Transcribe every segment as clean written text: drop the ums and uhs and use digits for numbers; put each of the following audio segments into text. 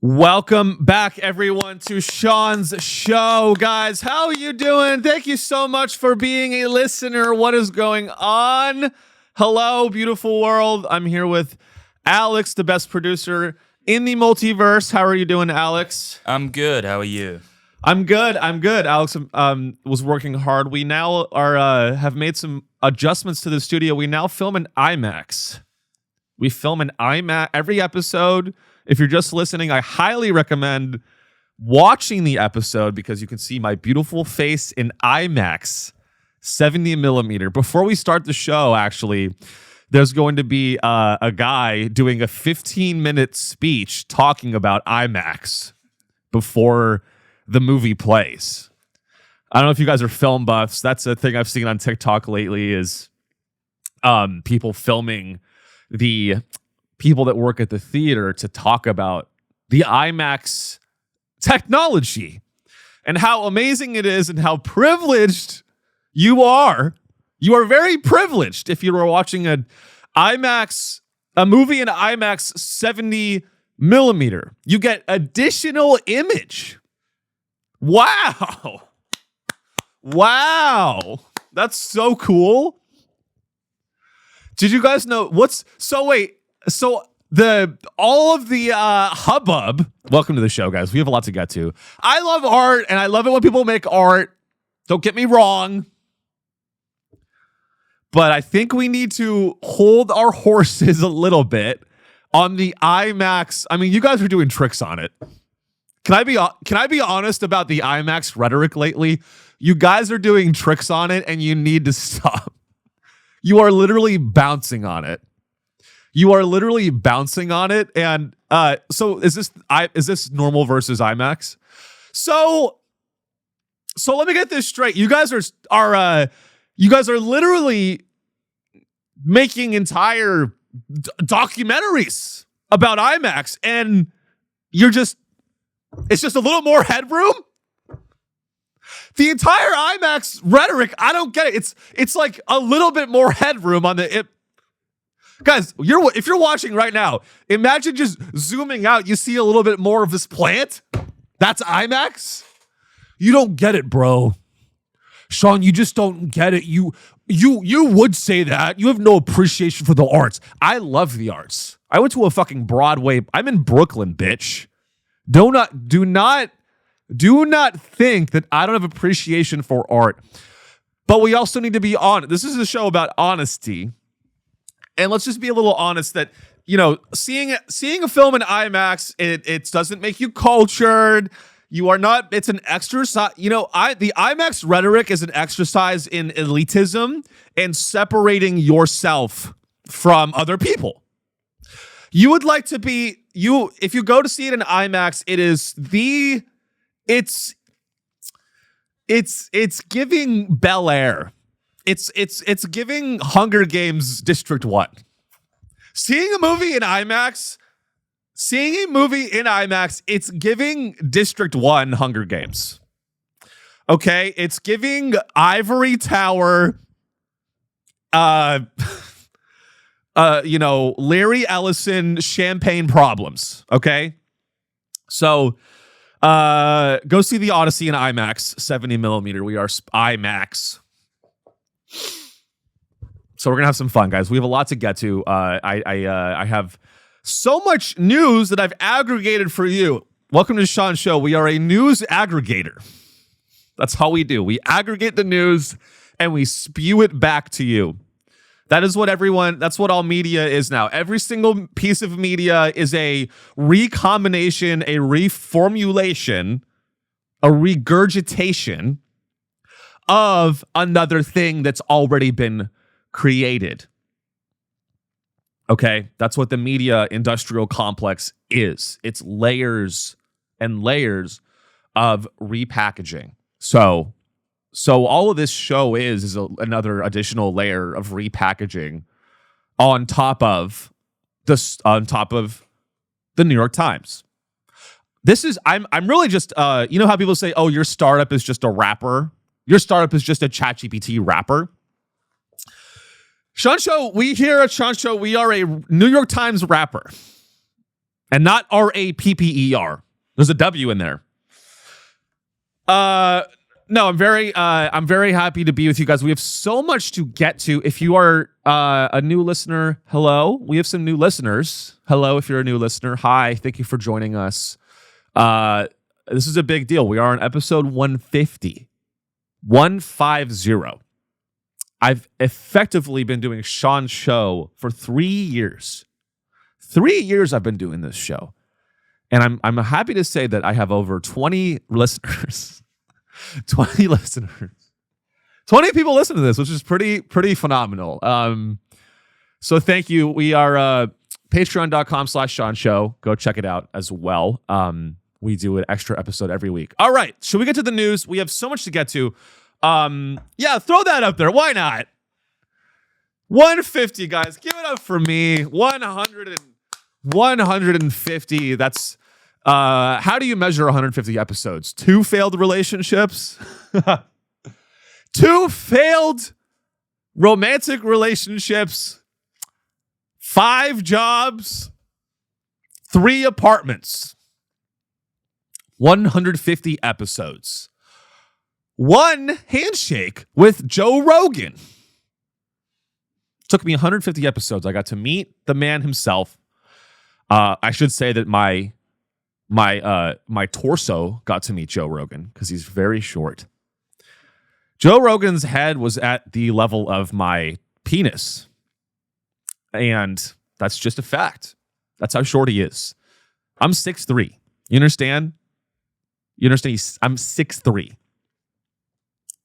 Welcome back, everyone, to Sean's show. Guys, how are you doing? Thank you so much for being a listener. What is going on? Hello, beautiful world. I'm here with Alex, the best producer in the multiverse. How are you doing, Alex? I'm good. How are you? I'm good. Alex was working hard. We now have made some adjustments to the studio. We now film in IMAX. We film in IMAX every episode. If you're just listening, I highly recommend watching the episode because you can see my beautiful face in IMAX 70 millimeter. Before we start the show, actually, there's going to be a guy doing a 15-minute speech talking about IMAX before the movie plays. I don't know if you guys are film buffs. That's a thing I've seen on TikTok lately is people filming the people that work at the theater to talk about the IMAX technology and how amazing it is and how privileged you are. You are very privileged if you are watching a movie in IMAX 70 millimeter. You get additional image. Wow. Wow. That's so cool. Did you guys know So all of the hubbub. Welcome to the show, guys. We have a lot to get to. I love art, and I love it when people make art. Don't get me wrong. But I think we need to hold our horses a little bit on the IMAX. I mean, you guys are doing tricks on it. Can I be honest about the IMAX rhetoric lately? You guys are doing tricks on it, and you need to stop. You are literally bouncing on it. And so is this normal versus IMAX? So let me get this straight. You guys are literally making entire documentaries about IMAX, and it's just a little more headroom. The entire IMAX rhetoric, I don't get it. It's like a little bit more headroom on the. Guys, if you're watching right now, imagine just zooming out. You see a little bit more of this plant. That's IMAX. You don't get it, bro. Sean, you just don't get it. You would say that. You have no appreciation for the arts. I love the arts. I went to a fucking Broadway. I'm in Brooklyn, bitch. Do not think that I don't have appreciation for art. But we also need to be honest. This is a show about honesty. And let's just be a little honest that, seeing a film in IMAX, it doesn't make you cultured. You are not, it's an exercise. The IMAX rhetoric is an exercise in elitism and separating yourself from other people. You would like to be, if you go to see it in IMAX, it's giving Bel Air. It's giving Hunger Games District 1. Seeing a movie in IMAX, it's giving District 1 Hunger Games. Okay? It's giving Ivory Tower, Larry Ellison champagne problems. Okay? So, go see The Odyssey in IMAX 70 millimeter. We are IMAX. So we're gonna have some fun, guys. We have a lot to get to. I have so much news that I've aggregated for you. Welcome to Sean's show. We are a news aggregator. That's how we do. We aggregate the news and we spew it back to you. That's what all media is now. Every single piece of media is a recombination, a reformulation, a regurgitation of another thing that's already been created. Okay? That's what the media industrial complex is. It's layers and layers of repackaging. So all of this show is another additional layer of repackaging on top of the New York Times. I'm really just how people say, "Oh, your startup is just a rapper." Your startup is just a ChatGPT rapper. Sean Show, we here at Sean Show, we are a New York Times rapper. and not R-A-P-P-E-R. There's a W in there. No, I'm very happy to be with you guys. We have so much to get to. If you are a new listener, hello. We have some new listeners. Hello, if you're a new listener. Hi, thank you for joining us. This is a big deal. We are on episode 150. 150. I've effectively been doing Sean's show for 3 years. 3 years I've been doing this show. And I'm happy to say that I have over 20 listeners. 20 listeners. 20 people listen to this, which is pretty phenomenal. So thank you. We are patreon.com/Sean Show. Go check it out as well. We do an extra episode every week. All right. Should we get to the news? We have so much to get to. Yeah, throw that up there. Why not? 150, guys. Give it up for me. 150. That's how do you measure 150 episodes? 2 failed relationships? 2 failed romantic relationships? 5 jobs? 3 apartments? 150 episodes. 1 handshake with Joe Rogan. Took me 150 episodes. I got to meet the man himself. I should say that my torso got to meet Joe Rogan because he's very short. Joe Rogan's head was at the level of my penis. And that's just a fact. That's how short he is. I'm 6'3". You understand? I'm 6'3".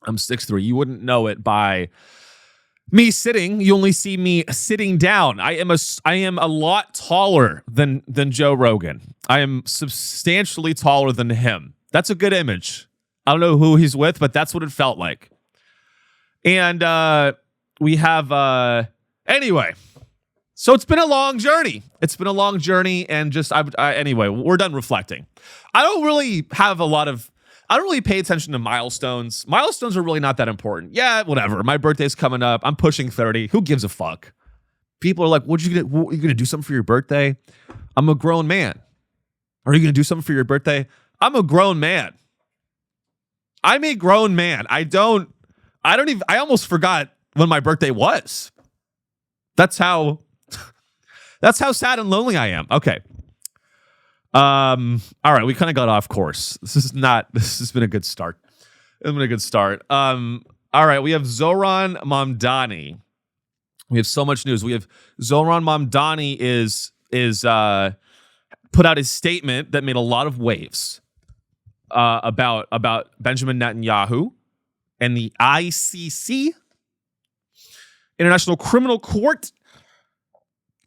I'm 6'3". You wouldn't know it by me sitting. You only see me sitting down. I am a lot taller than Joe Rogan. I am substantially taller than him. That's a good image. I don't know who he's with, but that's what it felt like. And we have anyway. So it's been a long journey. And just anyway, we're done reflecting. I don't really pay attention to milestones. Milestones are really not that important. Yeah, whatever. My birthday's coming up. I'm pushing 30. Who gives a fuck? People are like, what are you gonna do something for your birthday? I'm a grown man. Are you gonna do something for your birthday? I'm a grown man. I'm a grown man. I almost forgot when my birthday was. That's how sad and lonely I am. Okay. All right, we kind of got off course. This has been a good start. All right, we have Zohran Mamdani. We have so much news. We have Zohran Mamdani is put out a statement that made a lot of waves about Benjamin Netanyahu and the ICC, International Criminal Court.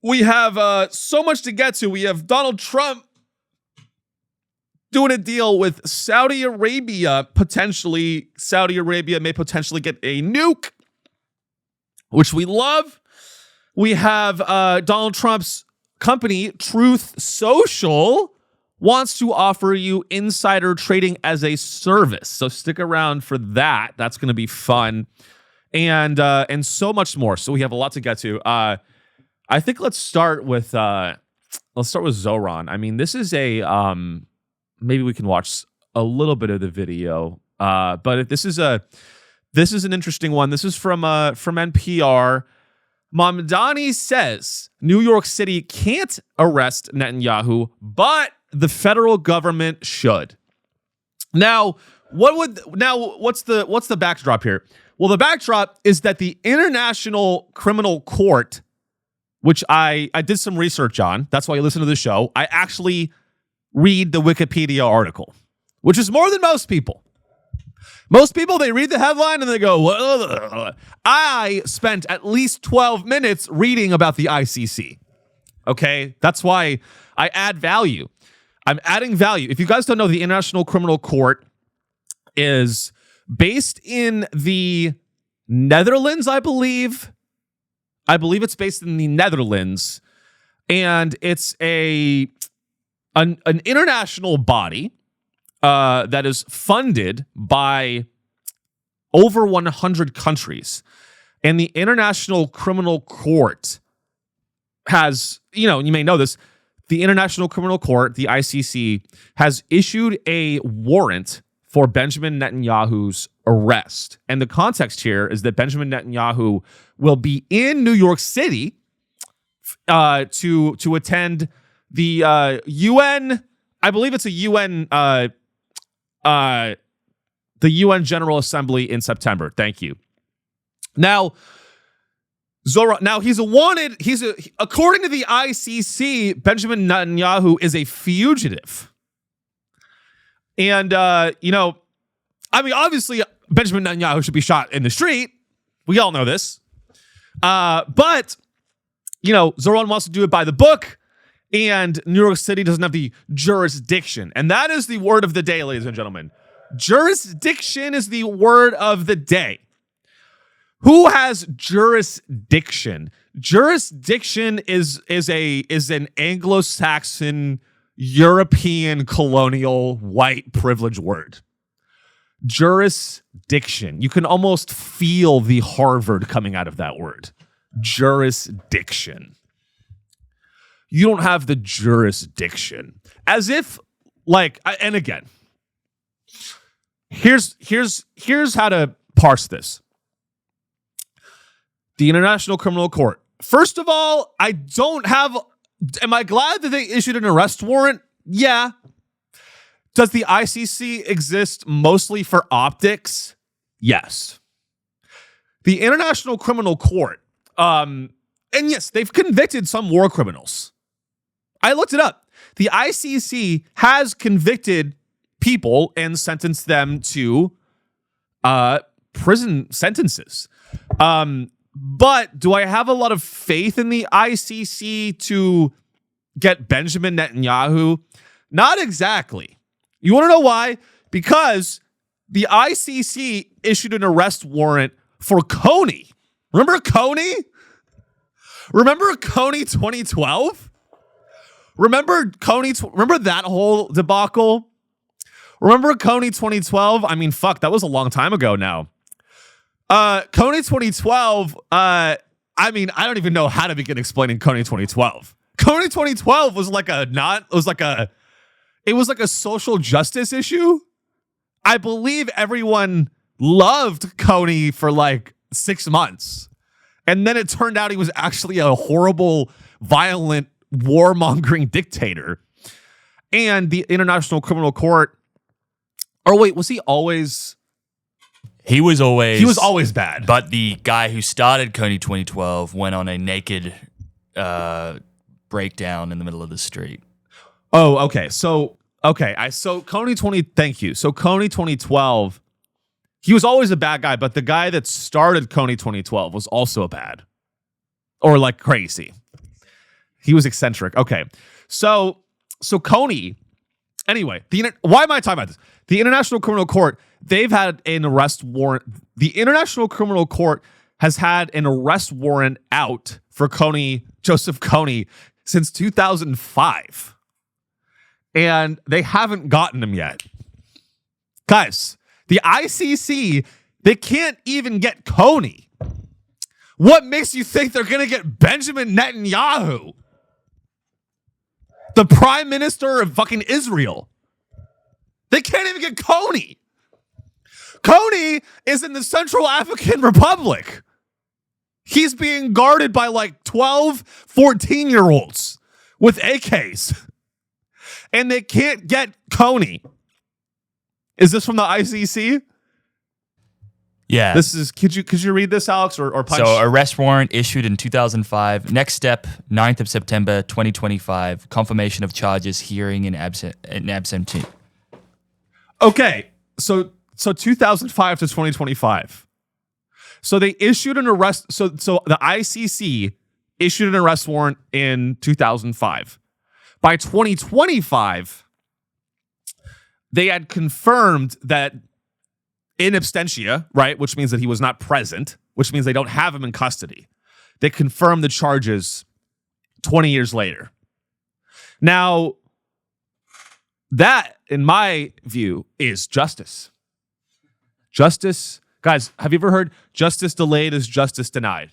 We have so much to get to. We have Donald Trump doing a deal with Saudi Arabia. Potentially, Saudi Arabia may potentially get a nuke, which we love. We have Donald Trump's company, Truth Social, wants to offer you insider trading as a service. So stick around for that. That's going to be fun. And so much more. So we have a lot to get to. I think let's start with Zohran. I mean, this is a maybe we can watch a little bit of the video. But this is an interesting one. This is from NPR. Mamdani says New York City can't arrest Netanyahu, but the federal government should. Now, what's the backdrop here? Well, the backdrop is that the International Criminal Court, which I did some research on. That's why you listen to the show. I actually read the Wikipedia article, which is more than most people. Most people, they read the headline and they go, whoa. I spent at least 12 minutes reading about the ICC. Okay? That's why I add value. I'm adding value. If you guys don't know, the International Criminal Court is based in the Netherlands, I believe. I believe it's based in the Netherlands. And it's an international body that is funded by over 100 countries. And the International Criminal Court has, you may know this, the International Criminal Court, the ICC, has issued a warrant for Benjamin Netanyahu's arrest. And the context here is that Benjamin Netanyahu will be in New York City to attend the UN. I believe it's a UN the UN General Assembly in September. Thank you. Now, Zohran, now according to the ICC, Benjamin Netanyahu is a fugitive. And, obviously, Benjamin Netanyahu should be shot in the street. We all know this. But, Zohran wants to do it by the book, and New York City doesn't have the jurisdiction. And that is the word of the day, ladies and gentlemen. Jurisdiction is the word of the day. Who has jurisdiction? Jurisdiction is an Anglo-Saxon, European, colonial, white privilege word. Jurisdiction. You can almost feel the Harvard coming out of that word. Jurisdiction. You don't have the jurisdiction. As if, and again, here's how to parse this. The International Criminal Court. First of all, am I glad that they issued an arrest warrant? Yeah. Does the ICC exist mostly for optics? Yes. The International Criminal Court, and yes, they've convicted some war criminals. I looked it up. The ICC has convicted people and sentenced them to prison sentences. But do I have a lot of faith in the ICC to get Benjamin Netanyahu? Not exactly. You want to know why? Because the ICC issued an arrest warrant for Kony. Remember Kony? Remember Kony 2012? Remember that whole debacle? Remember Kony 2012? I mean, fuck, that was a long time ago now. Kony 2012, I don't even know how to begin explaining Kony 2012. Kony 2012 was it was like a social justice issue. I believe everyone loved Kony for 6 months. And then it turned out he was actually a horrible, violent, warmongering dictator. And the International Criminal Court, was he always... He was always bad. But the guy who started Kony 2012 went on a naked breakdown in the middle of the street. Oh, okay. Kony 20. Thank you. So Kony 2012, he was always a bad guy, but the guy that started Kony 2012 was also bad, or crazy. He was eccentric. Okay. So Kony. Anyway, why am I talking about this? The International Criminal Court, they've had an arrest warrant. The International Criminal Court has had an arrest warrant out for Joseph Kony, since 2005. And they haven't gotten him yet. Guys, the ICC, they can't even get Kony. What makes you think they're going to get Benjamin Netanyahu, the prime minister of fucking Israel? They can't even get Kony. Kony is in the Central African Republic. He's being guarded by 12, 14-year-olds with AKs. And they can't get Kony. Is this from the ICC? Yeah. This is. Could you read this, Alex, or punch? So arrest warrant issued in 2005. Next step, 9th of September 2025. Confirmation of charges, hearing in absentee. Okay, so 2005 to 2025. So they issued an arrest. So the ICC issued an arrest warrant in 2005. By 2025, they had confirmed that in absentia, right, which means that he was not present, which means they don't have him in custody. They confirmed the charges 20 years later. Now, that, in my view, is justice. Justice, guys, have you ever heard justice delayed is justice denied?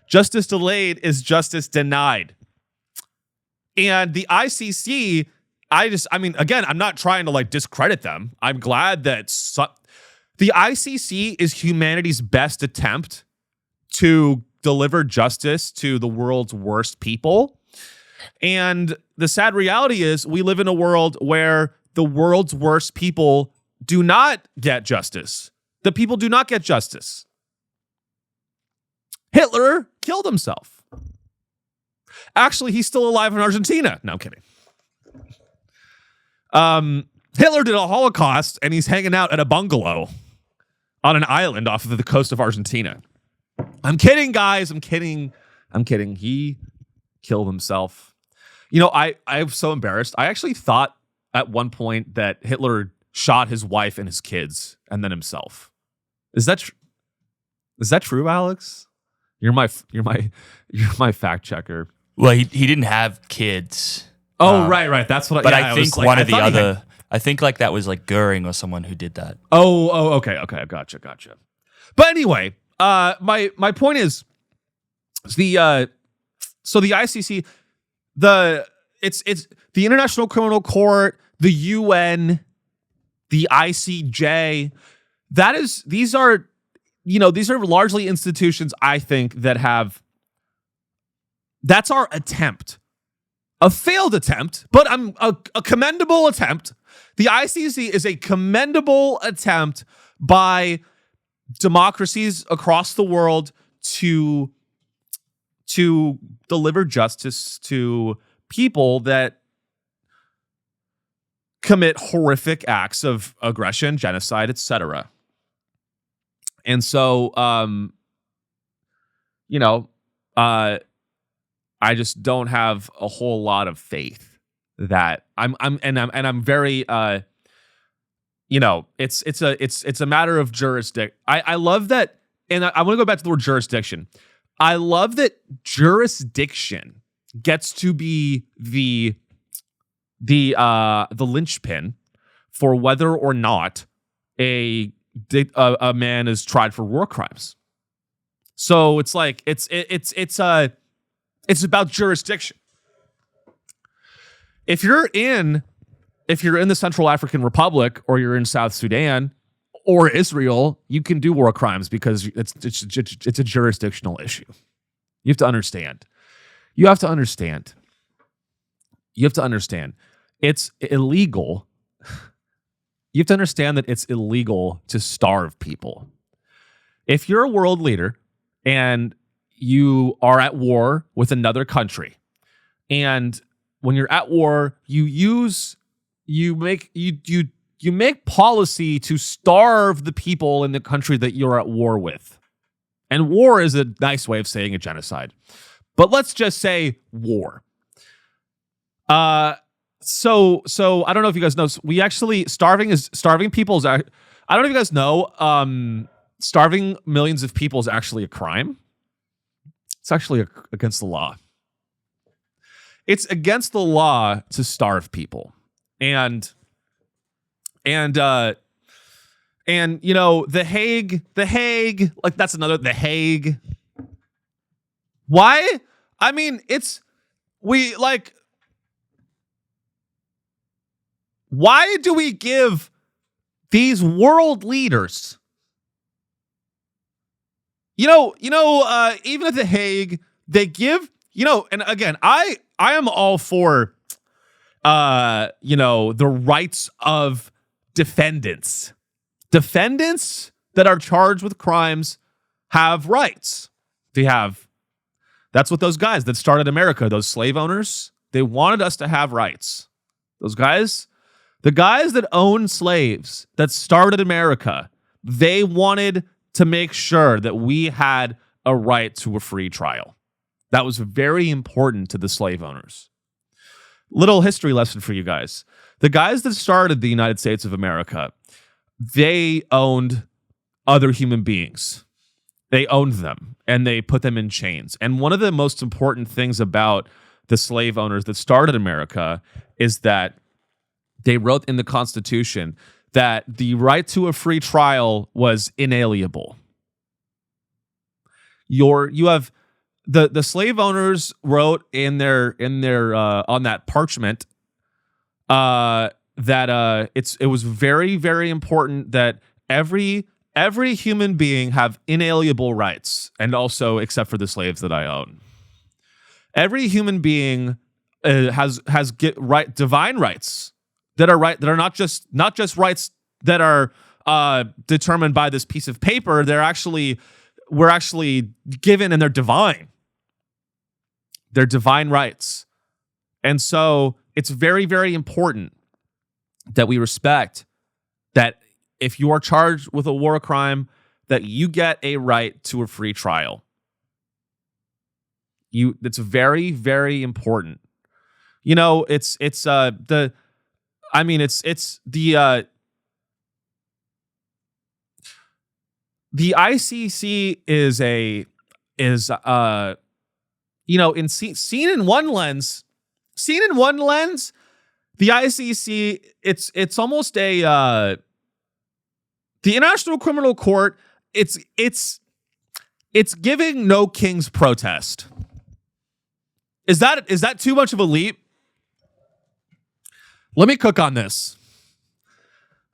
Justice delayed is justice denied. And the ICC, again, I'm not trying to like discredit them. I'm glad that the ICC is humanity's best attempt to deliver justice to the world's worst people. And the sad reality is we live in a world where the world's worst people do not get justice. The people do not get justice. Hitler killed himself. Actually, he's still alive in Argentina. No, I'm kidding. Hitler did a Holocaust, and he's hanging out at a bungalow on an island off of the coast of Argentina. I'm kidding, guys. I'm kidding. He killed himself. You know, I'm so embarrassed. I actually thought at one point that Hitler shot his wife and his kids and then himself. Is that true, Alex? You're my fact checker. Well, he didn't have kids. Oh, right. That's what. But I think one or the other. I think like that was like Goering or someone who did that. Oh, okay. Gotcha. But anyway, my point is the ICC, it's the International Criminal Court, the UN, the ICJ. These are largely institutions, I think, that have. That's our attempt. A failed attempt, but a commendable attempt. The ICC is a commendable attempt by democracies across the world to deliver justice to people that commit horrific acts of aggression, genocide, etc. And so, I just don't have a whole lot of faith that I'm very, it's a matter of jurisdiction. I love that. And I want to go back to the word jurisdiction. I love that jurisdiction gets to be the linchpin for whether or not a man is tried for war crimes. So it's like it's about jurisdiction. If you're in the Central African Republic or you're in South Sudan or Israel, you can do war crimes because it's a jurisdictional issue. You have to understand. It's illegal. You have to understand that it's illegal to starve people. If you're a world leader and you are at war with another country, and when you're at war, you make policy to starve the people in the country that you're at war with. And war is a nice way of saying a genocide. But let's just say war. So I don't know if you guys know. We actually starving people is. I don't know if you guys know. Starving millions of people is actually a crime. It's actually against the law. It's against the law to starve people, and the Hague, like that's another the Hague. Why? I mean, why do we give these world leaders? Even at the Hague, they give, and again, I am all for, the rights of defendants. Defendants that are charged with crimes have rights. That's what those guys that started America, those slave owners, they wanted us to have rights. Those guys, the guys that owned slaves, that started America, they wanted to make sure that we had a right to a free trial. That was very important to the slave owners. Little history lesson for you guys. The guys that started the United States of America, they owned other human beings. They owned them and they put them in chains. And one of the most important things about the slave owners that started America is that they wrote in the Constitution that the right to a free trial was inalienable. You have the slave owners wrote in their on that parchment that it was very, very important that every human being have inalienable rights, and also except for the slaves that I own. Every human being has divine rights that are not just rights that are determined by this piece of paper. We're actually given, and they're divine. They're divine rights. And so it's very, very important that we respect that if you are charged with a war crime, that you get a right to a free trial. It's very, very important. You know, it's the ICC is seen in one lens, the ICC it's almost the International Criminal Court. It's giving no king's protest. Is that too much of a leap? Let me cook on this.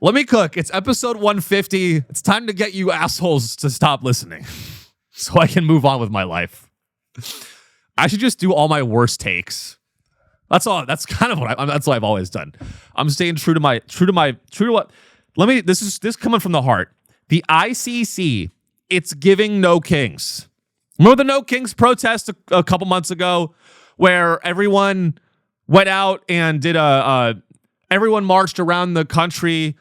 Let me cook. It's episode 150. It's time to get you assholes to stop listening so I can move on with my life. I should just do all my worst takes. That's all. That's kind of that's what I've always done. I'm staying true to what. This is coming from the heart. The ICC, it's giving no kings. Remember the no kings protest a couple months ago where everyone went out and did everyone marched around the country.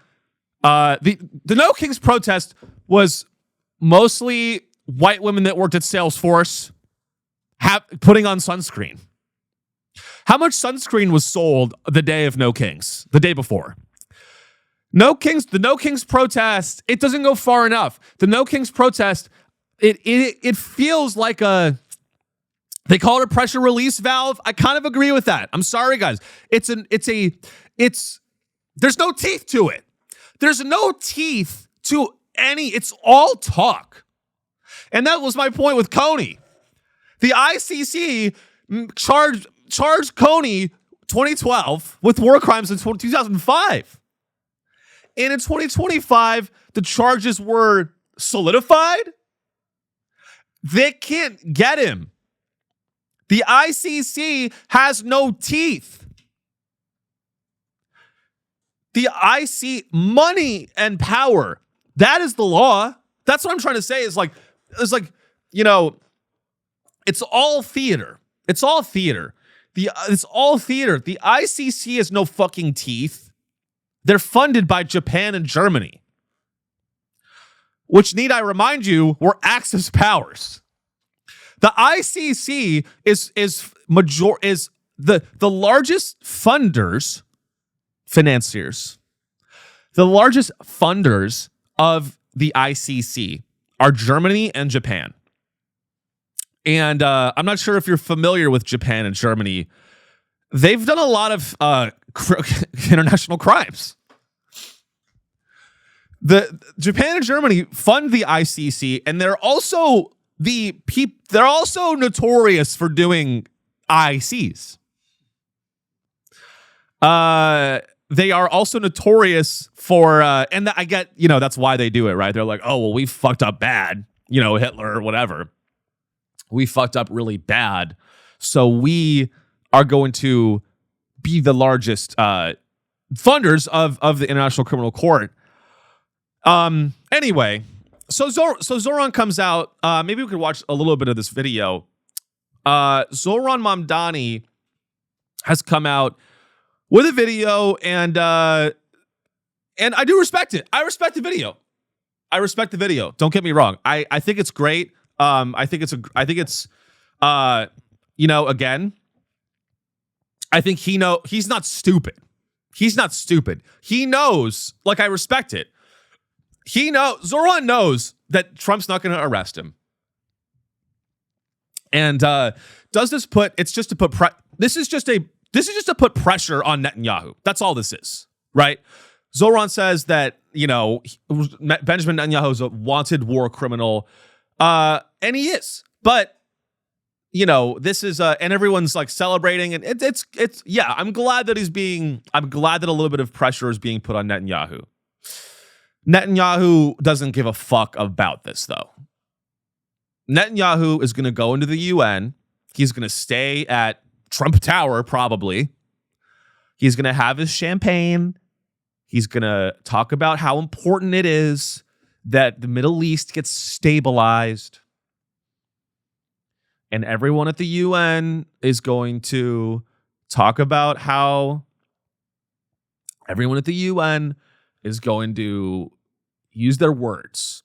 The No Kings protest was mostly white women that worked at Salesforce putting on sunscreen. How much sunscreen was sold the day of No Kings, the day before? The No Kings protest, it doesn't go far enough. The No Kings protest, it feels like they call it a pressure release valve. I kind of agree with that. I'm sorry, guys. There's no teeth to it. There's no teeth to it's all talk. And that was my point with Kony. The ICC charged Kony 2012 with war crimes in 2005. And in 2025, the charges were solidified. They can't get him. The ICC has no teeth. The money and power, that is the law. That's what I'm trying to say it's all theater. It's all theater. It's all theater. The ICC has no fucking teeth. They're funded by Japan and Germany, which, need I remind you, were Axis powers. The ICC is the largest financiers. The largest funders of the ICC are Germany and Japan. And I'm not sure if you're familiar with Japan and Germany. They've done a lot of international crimes. The Japan and Germany fund the ICC, and they're also notorious for doing ICs. They are also notorious for, and I get, that's why they do it, right? They're like, oh, well, we fucked up bad, Hitler or whatever. We fucked up really bad. So we are going to be the largest funders of the International Criminal Court. Anyway, so Zohran comes out. Maybe we could watch a little bit of this video. Zohran Mamdani has come out with a video, and I do respect it. I respect the video. Don't get me wrong. I think it's great. Again, I think he's not stupid. He knows, I respect it. Zohran knows that Trump's not going to arrest him. And this is just to put pressure on Netanyahu. That's all this is, right? Zohran says that, Benjamin Netanyahu is a wanted war criminal. And he is. But this is and everyone's like celebrating, and it's yeah. I'm glad that a little bit of pressure is being put on Netanyahu. Netanyahu doesn't give a fuck about this though. Netanyahu is going to go into the UN. He's going to stay at Trump Tower probably. He's going to have his champagne. He's going to talk about how important it is that the Middle East gets stabilized. And everyone at the UN is going to talk about how everyone at the UN is going to use their words.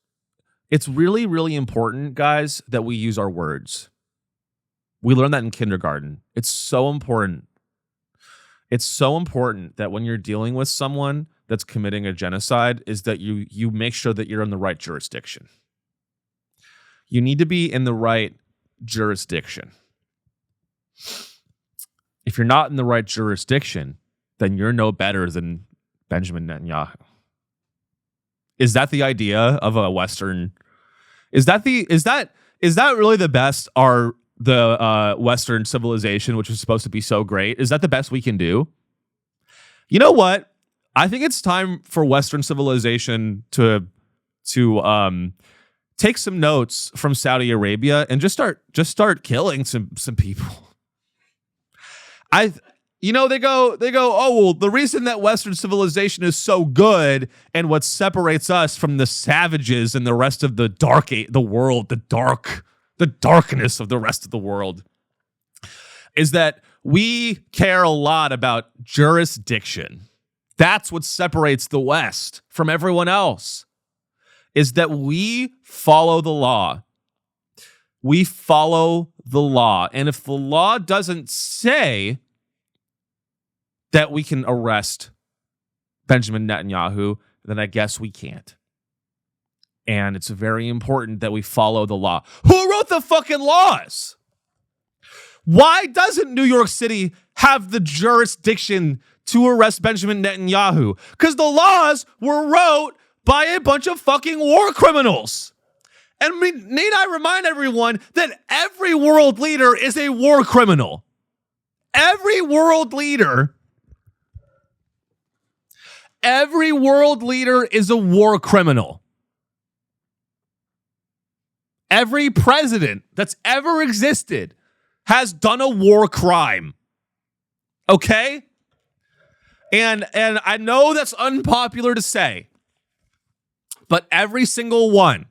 It's really, really important, guys, that we use our words. We learned that in kindergarten. It's so important. It's so important that when you're dealing with someone that's committing a genocide is that you make sure that you're in the right jurisdiction. You need to be in the right jurisdiction. If you're not in the right jurisdiction, then you're no better than Benjamin Netanyahu. Is that the idea of a Western? Is that really the best? The Western civilization, which is supposed to be so great, is that the best we can do? You know what? I think it's time for Western civilization to take some notes from Saudi Arabia and just start killing some people. They go, oh, well, the reason that Western civilization is so good and what separates us from the savages and the rest of the darkness of the rest of the world is that we care a lot about jurisdiction. That's what separates the West from everyone else, is that we follow the law. We follow the law. And if the law doesn't say that we can arrest Benjamin Netanyahu, then I guess we can't. And it's very important that we follow the law. Who wrote the fucking laws? Why doesn't New York City have the jurisdiction to arrest Benjamin Netanyahu? Because the laws were wrote by a bunch of fucking war criminals. And need I remind everyone that every world leader is a war criminal. Every world leader is a war criminal. Every president that's ever existed has done a war crime. Okay? And I know that's unpopular to say, but every single one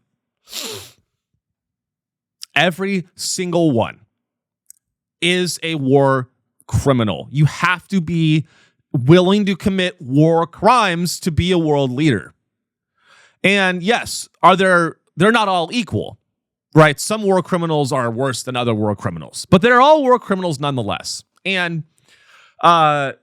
is a war criminal. You have to be willing to commit war crimes to be a world leader. And yes, they're not all equal, right? Some war criminals are worse than other war criminals, but they're all war criminals nonetheless. And, all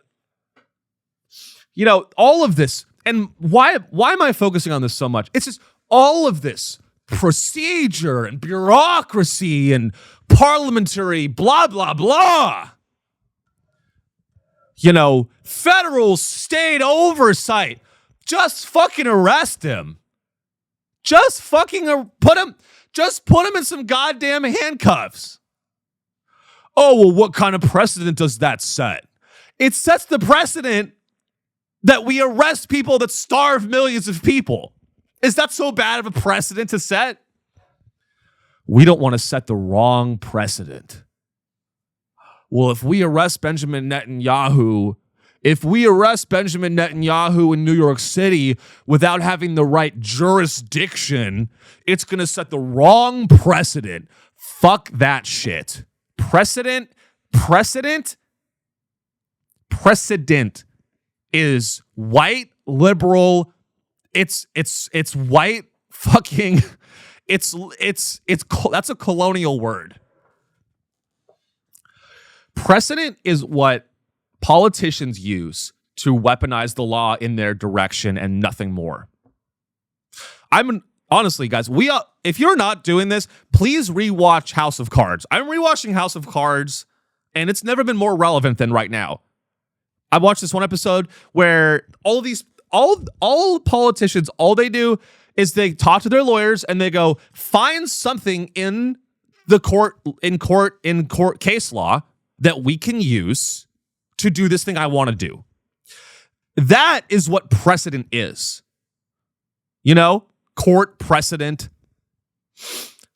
of this, and why am I focusing on this so much? It's just all of this procedure and bureaucracy and parliamentary blah, blah, blah. Federal state oversight. Just fucking arrest him. Just fucking put him in some goddamn handcuffs. Oh, well, what kind of precedent does that set? It sets the precedent that we arrest people that starve millions of people. Is that so bad of a precedent to set? We don't want to set the wrong precedent. Well, if we arrest Benjamin Netanyahu in New York City without having the right jurisdiction, it's going to set the wrong precedent. Fuck that shit. Precedent is white liberal. It's white fucking that's a colonial word. Precedent is what politicians use to weaponize the law in their direction and nothing more. Honestly, guys, if you're not doing this, please rewatch House of Cards. I'm rewatching House of Cards, and it's never been more relevant than right now. I watched this one episode where all politicians, all they do is they talk to their lawyers and they go, find something in the court case law that we can use to do this thing I want to do. That is what precedent is. You know, court precedent.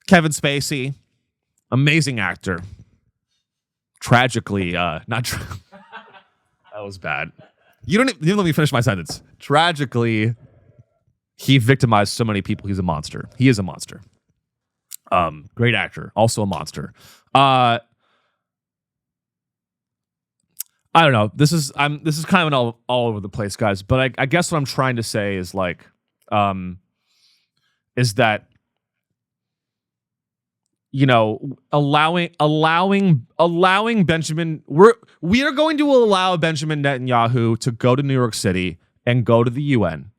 Kevin Spacey, amazing actor. Tragically, that was bad. You don't even let me finish my sentence. Tragically, he victimized so many people. He's a monster. He is a monster. Great actor, also a monster. I don't know. This is kind of an all over the place, guys. But I guess what I'm trying to say is like, is that, you know, allowing Benjamin, we are going to allow Benjamin Netanyahu to go to New York City and go to the UN,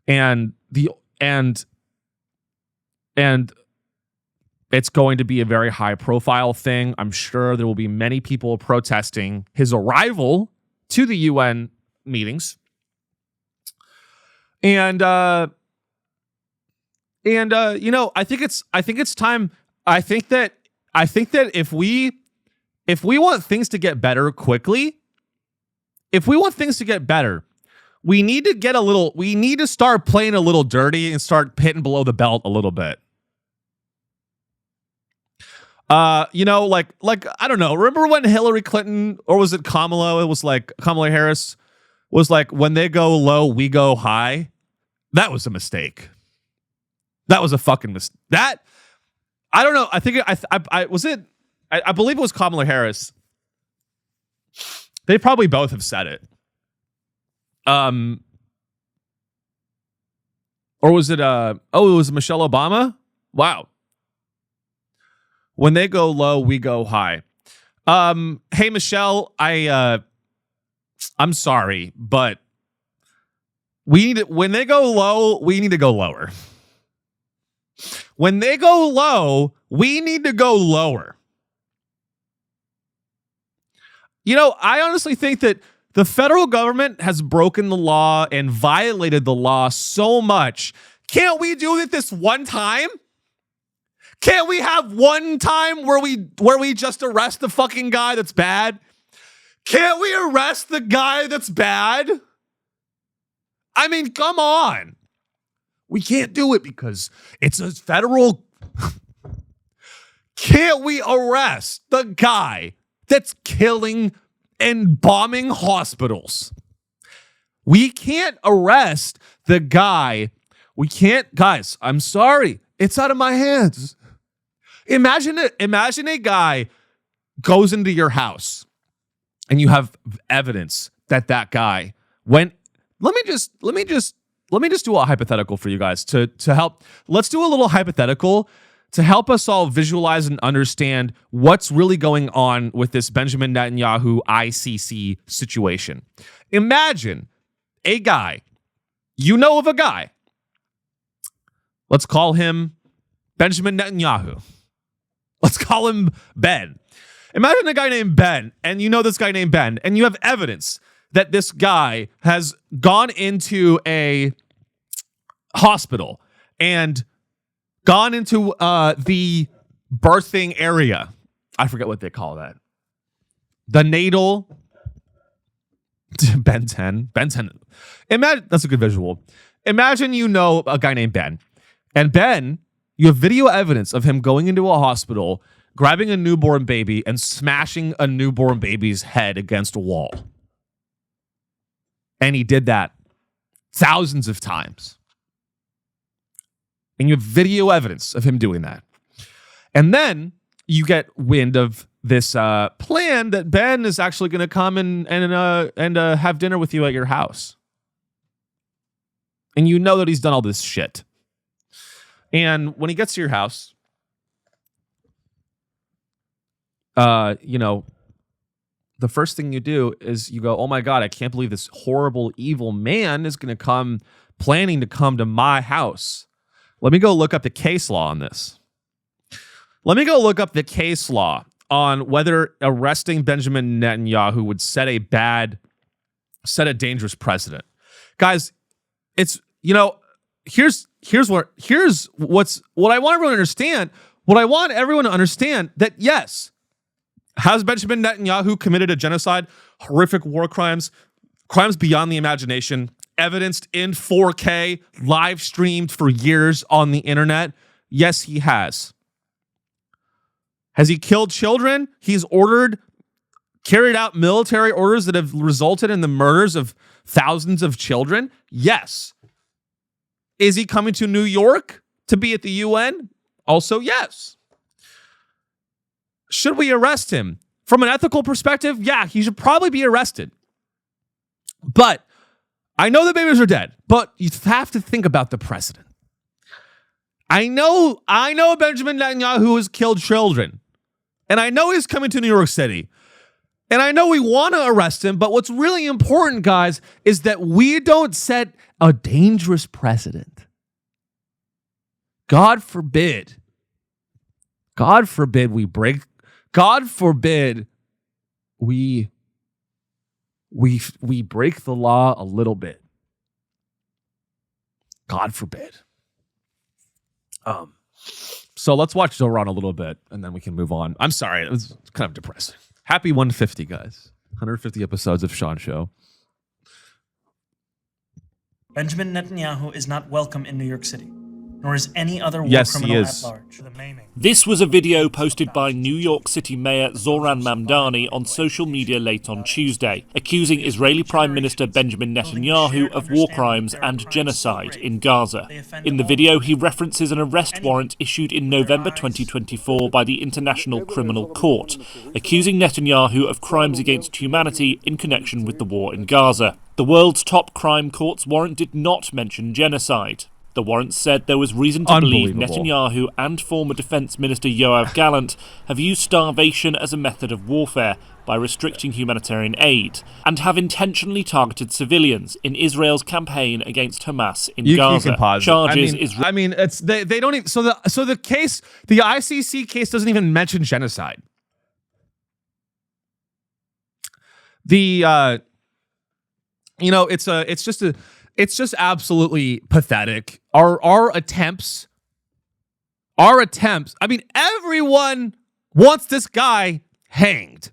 and it's going to be a very high profile thing. I'm sure there will be many people protesting his arrival to the UN meetings. And you know, I think it's time. I think that if we want things to get better quickly, we need to start playing a little dirty and start hitting below the belt a little bit. You know, like I don't know. Remember when Hillary Clinton, or was it Kamala? It was like Kamala Harris was like, when they go low, we go high. That was a mistake. That was a fucking mistake. That, I don't know. I think I believe it was Kamala Harris. They probably both have said it. Or was it it was Michelle Obama? Wow. When they go low, we go high. Hey Michelle, I'm sorry, but when they go low, we need to go lower. When they go low, we need to go lower. You know, I honestly think that the federal government has broken the law and violated the law so much. Can't we do it this one time? Can't we have one time where we just arrest the fucking guy that's bad? Can't we arrest the guy that's bad? I mean, come on. We can't do it because it's a federal. Can't we arrest the guy that's killing and bombing hospitals? We can't arrest the guy. We can't, guys, I'm sorry. It's out of my hands. Imagine a guy goes into your house and you have evidence that guy went. Let me just do a hypothetical for you guys to help. Let's do a little hypothetical to help us all visualize and understand what's really going on with this Benjamin Netanyahu ICC situation. Imagine a guy, you know of a guy. Let's call him Benjamin Netanyahu. Let's call him Ben. Imagine a guy named Ben, and you know this guy named Ben, and you have evidence that this guy has gone into a hospital and gone into the birthing area. I forget what they call that. The natal. Ben 10. Imagine, that's a good visual. Imagine you know a guy named Ben. And Ben, you have video evidence of him going into a hospital, grabbing a newborn baby, and smashing a newborn baby's head against a wall. And he did that thousands of times. And you have video evidence of him doing that. And then you get wind of this plan that Ben is actually going to come and have dinner with you at your house. And you know that he's done all this shit. And when he gets to your house, you know, the first thing you do is you go, oh my God, I can't believe this horrible, evil man is going to come, planning to come to my house. Let me go look up the case law on this. Let me go look up the case law on whether arresting Benjamin Netanyahu would set a dangerous precedent. Guys, it's, you know, here's here's what I want everyone to understand. What I want everyone to understand that yes, has Benjamin Netanyahu committed a genocide, horrific war crimes, crimes beyond the imagination, evidenced in 4K, live streamed for years on the internet? Yes, he has. Has he killed children? He's carried out military orders that have resulted in the murders of thousands of children? Yes. Is he coming to New York to be at the UN? Also, yes. Should we arrest him? From an ethical perspective, yeah, he should probably be arrested. But I know the babies are dead, but you have to think about the precedent. I know Benjamin Netanyahu has killed children. And I know he's coming to New York City. And I know we want to arrest him, but what's really important, guys, is that we don't set a dangerous precedent. God forbid we break. God forbid we break the law a little bit. God forbid. So let's watch Zohran a little bit, and then we can move on. I'm sorry, it was kind of depressing. Happy 150, guys. 150 episodes of Sean Show. Benjamin Netanyahu is not welcome in New York City, nor is any other war criminal at large. This was a video posted by New York City Mayor Zohran Mamdani on social media late on Tuesday, accusing Israeli Prime Minister Benjamin Netanyahu of war crimes and genocide in Gaza. In the video, he references an arrest warrant issued in November 2024 by the International Criminal Court, accusing Netanyahu of crimes against humanity in connection with the war in Gaza. The world's top crime court's warrant did not mention genocide. The warrant said there was reason to believe Netanyahu and former Defense Minister Yoav Gallant have used starvation as a method of warfare by restricting humanitarian aid, and have intentionally targeted civilians in Israel's campaign against Hamas in Gaza. You can pause. I mean, it's they don't even. So the case, the ICC case, doesn't even mention genocide. It's just absolutely pathetic. Our attempts. I mean, everyone wants this guy hanged.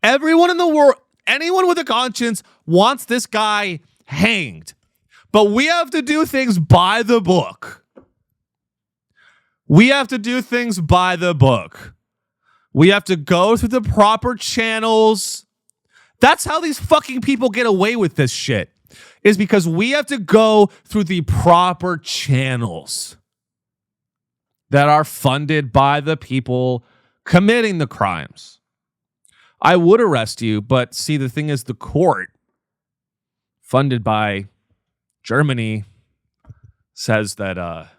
Everyone in the world, anyone with a conscience wants this guy hanged. But we have to do things by the book. We have to go through the proper channels. That's how these fucking people get away with this shit. Is because we have to go through the proper channels that are funded by the people committing the crimes. I would arrest you, but see, the thing is, the court, funded by Germany, says that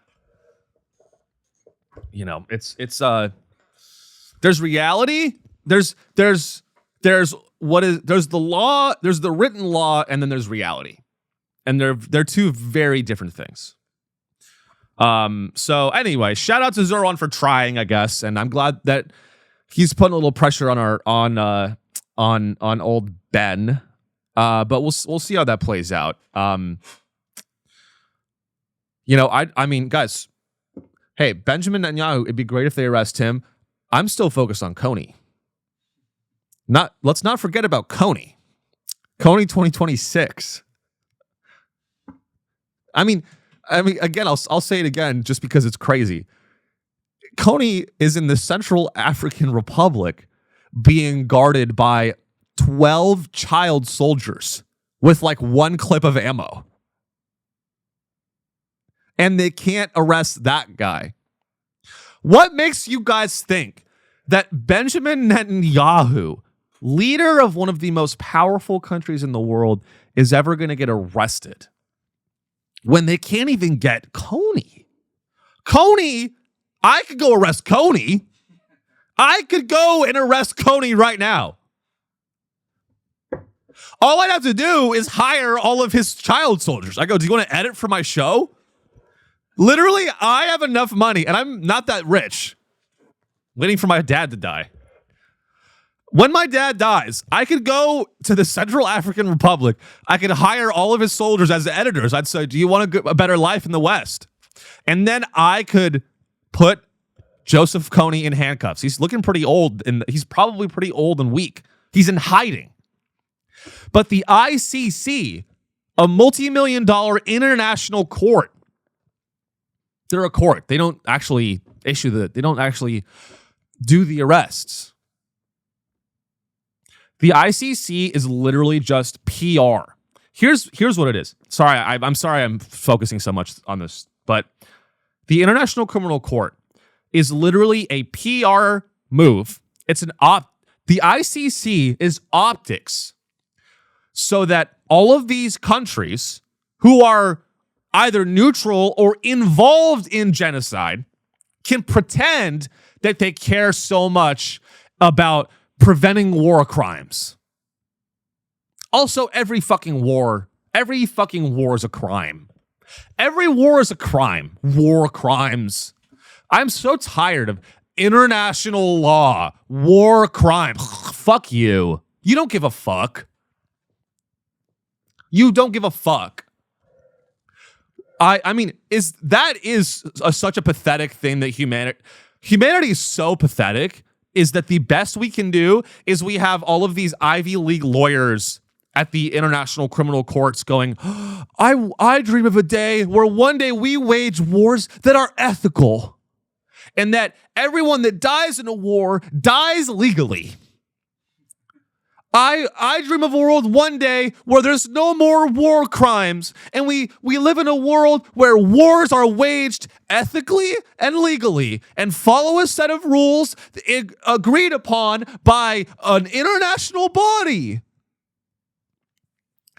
there's reality, there's the law, there's the written law, and then there's reality. And they're two very different things. So anyway, shout out to Zohran for trying, I guess, and I'm glad that he's putting a little pressure on old Ben. But we'll see how that plays out. I mean, guys, hey, Benjamin Netanyahu, it'd be great if they arrest him. I'm still focused on Kony. Let's not forget about Kony. Kony 2026. I mean, again, I'll say it again just because it's crazy. Kony is in the Central African Republic being guarded by 12 child soldiers with like one clip of ammo. And they can't arrest that guy. What makes you guys think that Benjamin Netanyahu, leader of one of the most powerful countries in the world, is ever going to get arrested when they can't even get Kony? Kony, I could go arrest Kony. I could go and arrest Kony right now. All I'd have to do is hire all of his child soldiers. I go, do you want to edit for my show? Literally, I have enough money, and I'm not that rich. Waiting for my dad to die. When my dad dies, I could go to the Central African Republic. I could hire all of his soldiers as editors. I'd say, do you want a better life in the West? And then I could put Joseph Kony in handcuffs. He's looking pretty old, and he's probably pretty old and weak. He's in hiding. But the ICC, a multi-million-dollar international court, they're a court. They don't actually they don't actually do the arrests. The ICC is literally just PR. Here's what it is. Sorry, I'm sorry I'm focusing so much on this, but the International Criminal Court is literally a PR move. It's the ICC is optics so that all of these countries who are either neutral or involved in genocide can pretend that they care so much about preventing war crimes. Also, every fucking war is a crime. Every war is a crime. War crimes. I'm so tired of international law, war crime. Fuck you. You don't give a fuck. You don't give a fuck. I mean, that is such a pathetic thing that humanity is so pathetic, is that the best we can do is we have all of these Ivy League lawyers at the international criminal courts going, I dream of a day where one day we wage wars that are ethical and that everyone that dies in a war dies legally. I dream of a world one day where there's no more war crimes and we live in a world where wars are waged ethically and legally and follow a set of rules agreed upon by an international body.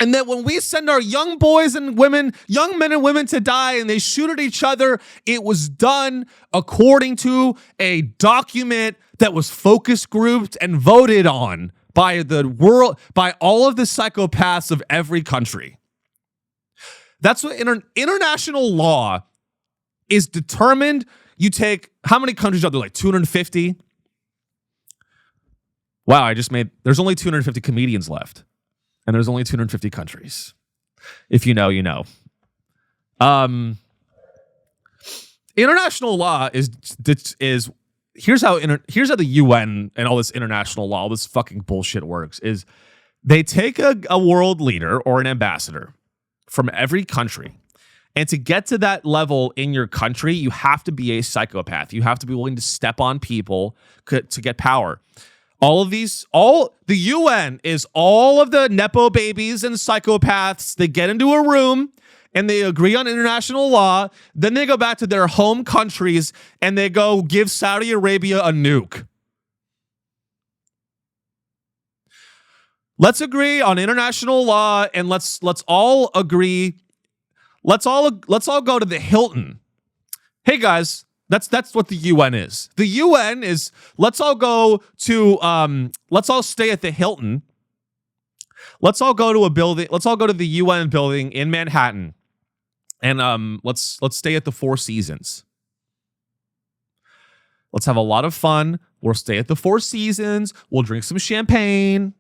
And that when we send our young boys and women, young men and women to die and they shoot at each other, it was done according to a document that was focus grouped and voted on by the world, by all of the psychopaths of every country. That's what international law is determined. You take, how many countries are there? Like 250? Wow, there's only 250 comedians left. And there's only 250 countries. If you know, you know. International law is here's how the UN and all this international law, all this fucking bullshit works, is they take a world leader or an ambassador from every country. And to get to that level in your country, you have to be a psychopath. You have to be willing to step on people to get power. The UN is all of the Nepo babies and psychopaths. They get into a room and they agree on international law. Then they go back to their home countries and they go give Saudi Arabia a nuke. Let's agree on international law and let's all agree. Let's all go to the Hilton. Hey guys, that's what the UN is. The UN is let's all stay at the Hilton. Let's all go to a building. Let's all go to the UN building in Manhattan. And let's stay at the Four Seasons. Let's have a lot of fun. We'll stay at the Four Seasons. We'll drink some champagne.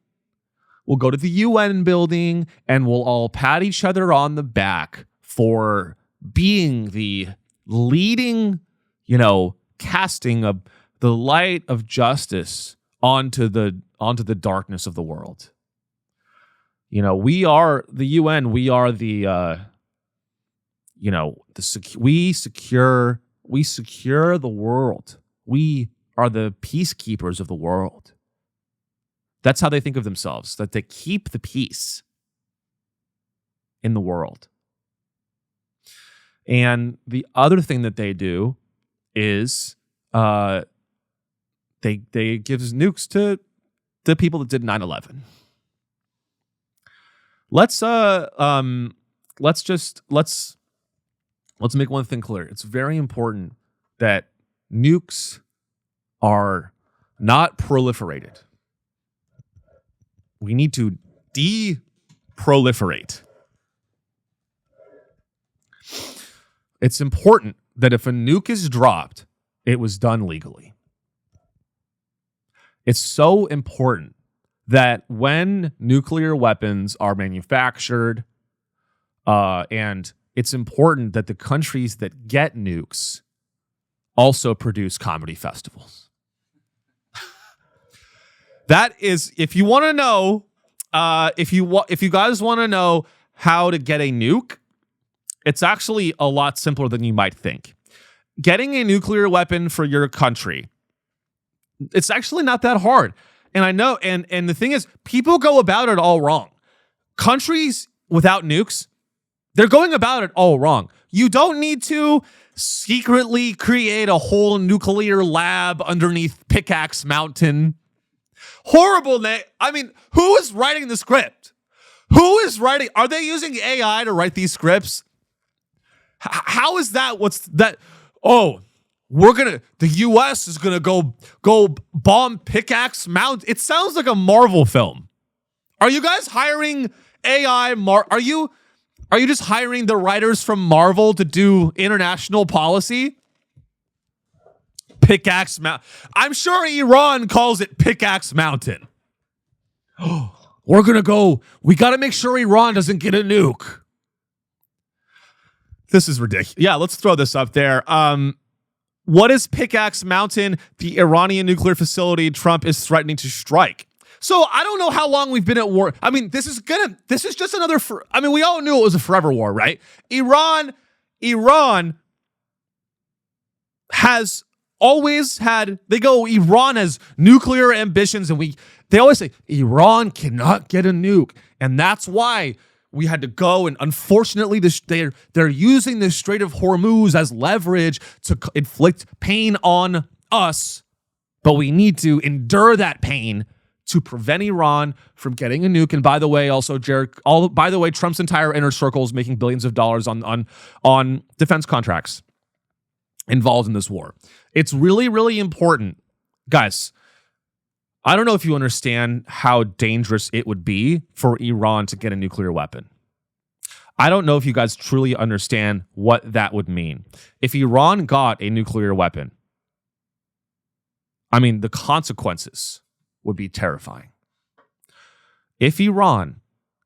We'll go to the UN building and we'll all pat each other on the back for being the leading, casting of the light of justice onto the darkness of the world. We are the UN. We are the we secure the world. We are the peacekeepers of the world. That's how they think of themselves, that they keep the peace in the world. And the other thing that they do is they give nukes to the people that did 9/11. Let's make one thing clear. It's very important that nukes are not proliferated. We need to de-proliferate. It's important that if a nuke is dropped, it was done legally. It's so important that when nuclear weapons are manufactured, and it's important that the countries that get nukes also produce comedy festivals. That is, if you want to know, if you guys want to know how to get a nuke, it's actually a lot simpler than you might think. Getting a nuclear weapon for your country, it's actually not that hard. And I know, and the thing is, people go about it all wrong. Countries without nukes, they're going about it all wrong. You don't need to secretly create a whole nuclear lab underneath Pickaxe Mountain. Horrible name. I mean, who is writing the script? Who is writing? Are they using AI to write these scripts? How is that? What's that? Oh, the U.S. is gonna go bomb Pickaxe Mountain. It sounds like a Marvel film. Are you guys hiring AI? Are you just hiring the writers from Marvel to do international policy? Pickaxe Mountain. I'm sure Iran calls it Pickaxe Mountain. We got to make sure Iran doesn't get a nuke. This is ridiculous. Yeah, let's throw this up there. What is Pickaxe Mountain? The Iranian nuclear facility Trump is threatening to strike. So I don't know how long we've been at war. I mean, this is just another, we all knew it was a forever war, right? Iran has always had, Iran has nuclear ambitions, and they always say, Iran cannot get a nuke. And that's why we had to go, and unfortunately, they're using the Strait of Hormuz as leverage to inflict pain on us, but we need to endure that pain to prevent Iran from getting a nuke. And by the way, also, Jared, Trump's entire inner circle is making billions of dollars on defense contracts involved in this war. It's really, really important. Guys, I don't know if you understand how dangerous it would be for Iran to get a nuclear weapon. I don't know if you guys truly understand what that would mean. If Iran got a nuclear weapon, the consequences would be terrifying. If Iran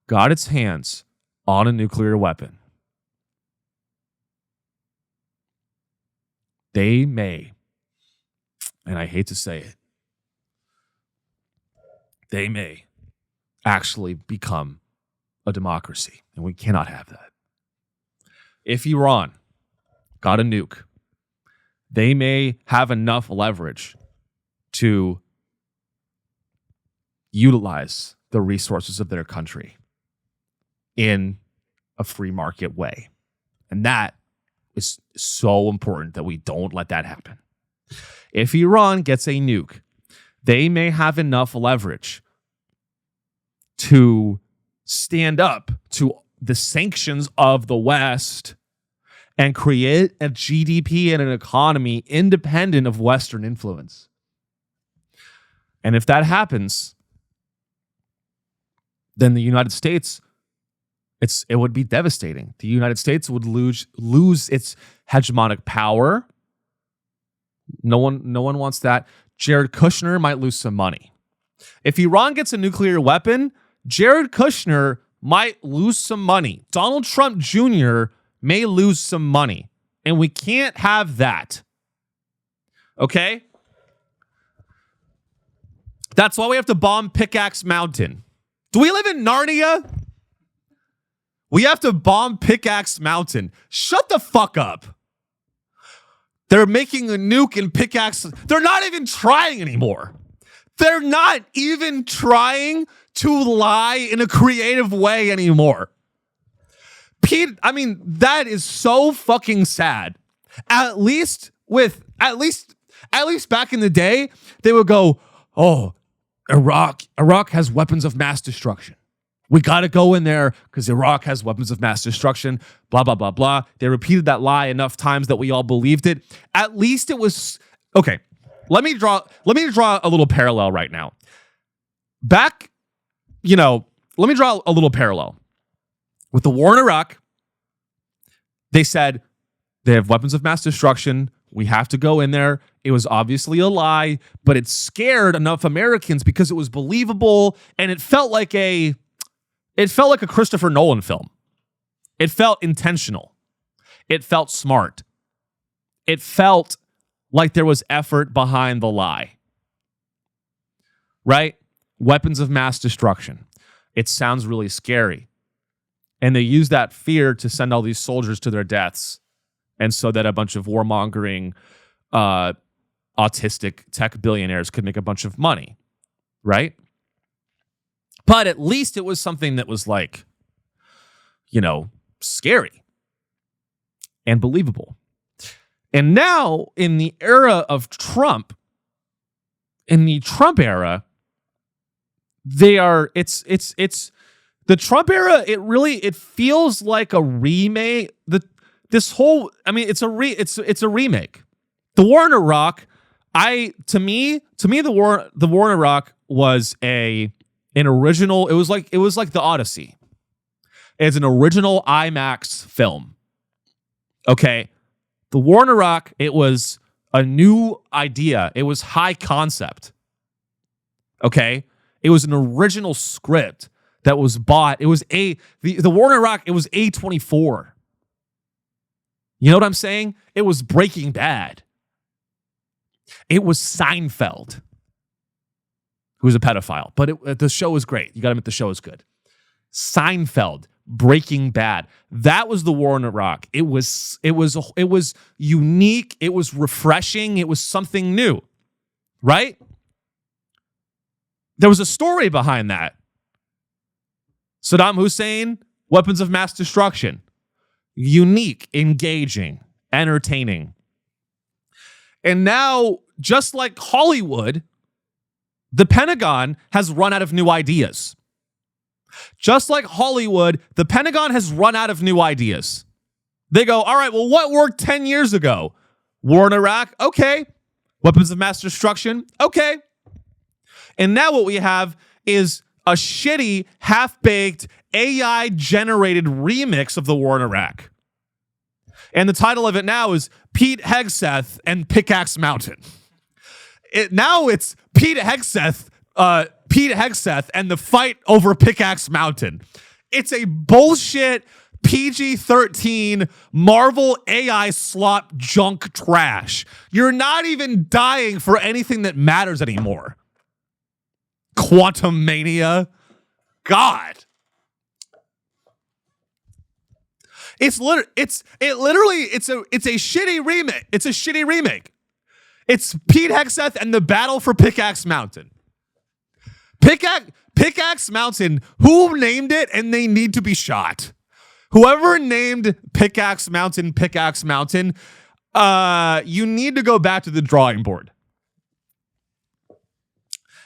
got its hands on a nuclear weapon, they may, and I hate to say it, they may actually become a democracy, and we cannot have that. If Iran got a nuke, they may have enough leverage to utilize the resources of their country in a free market way. And that is so important that we don't let that happen. If Iran gets a nuke, they may have enough leverage to stand up to the sanctions of the West and create a GDP and an economy independent of Western influence. And if that happens, then the United States, it would be devastating. The United States would lose its hegemonic power. No one wants that. Jared Kushner might lose some money. If Iran gets a nuclear weapon, Jared Kushner might lose some money. Donald Trump Jr. may lose some money. And we can't have that. Okay? That's why we have to bomb Pickaxe Mountain. Do we live in Narnia? We have to bomb Pickaxe Mountain. Shut the fuck up. They're making a nuke in Pickaxe. They're not even trying anymore. They're not even trying to lie in a creative way anymore. Pete, that is so fucking sad. At least back in the day, they would go, oh, Iraq has weapons of mass destruction. We got to go in there because Iraq has weapons of mass destruction, blah, blah, blah, blah. They repeated that lie enough times that we all believed it. At least it was, okay, let me draw a little parallel right now. Let me draw a little parallel. With the war in Iraq, they said they have weapons of mass destruction. We have to go in there. It was obviously a lie, but it scared enough Americans because it was believable and it felt like a Christopher Nolan film. It felt intentional. It felt smart. It felt like there was effort behind the lie. Right? Weapons of mass destruction. It sounds really scary. And they use that fear to send all these soldiers to their deaths. And so that a bunch of warmongering, autistic tech billionaires could make a bunch of money. Right? But at least it was something that was like, scary and believable. And now in the era of Trump, in the Trump era, it's the Trump era. It feels like a remake. It's a remake. The war in Iraq, to me, the war in Iraq was an original. It was like the Odyssey. It's an original IMAX film. Okay. The war in Iraq, it was a new idea. It was high concept. Okay. It was an original script that was bought. It was the war in Iraq, it was A24. You know what I'm saying? It was Breaking Bad. It was Seinfeld, who was a pedophile. But the show was great. You got to admit the show is good. Seinfeld, Breaking Bad. That was the war in Iraq. It was unique. It was refreshing. It was something new, right? There was a story behind that. Saddam Hussein, weapons of mass destruction. Unique, engaging, entertaining. And now, just like Hollywood, the Pentagon has run out of new ideas. Just like Hollywood, the Pentagon has run out of new ideas. They go, all right, well, what worked 10 years ago? War in Iraq? Okay. Weapons of mass destruction? Okay. And now what we have is a shitty, half-baked, AI-generated remix of the war in Iraq. And the title of it now is Pete Hegseth and Pickaxe Mountain. Now it's Pete Hegseth and the fight over Pickaxe Mountain. It's a bullshit PG-13 Marvel AI slop junk trash. You're not even dying for anything that matters anymore. Quantum Mania. God. It's a shitty remake. It's a shitty remake. It's Pete Hegseth and the battle for Pickaxe Mountain. Pickaxe Mountain, who named it, and they need to be shot. Whoever named Pickaxe Mountain, you need to go back to the drawing board.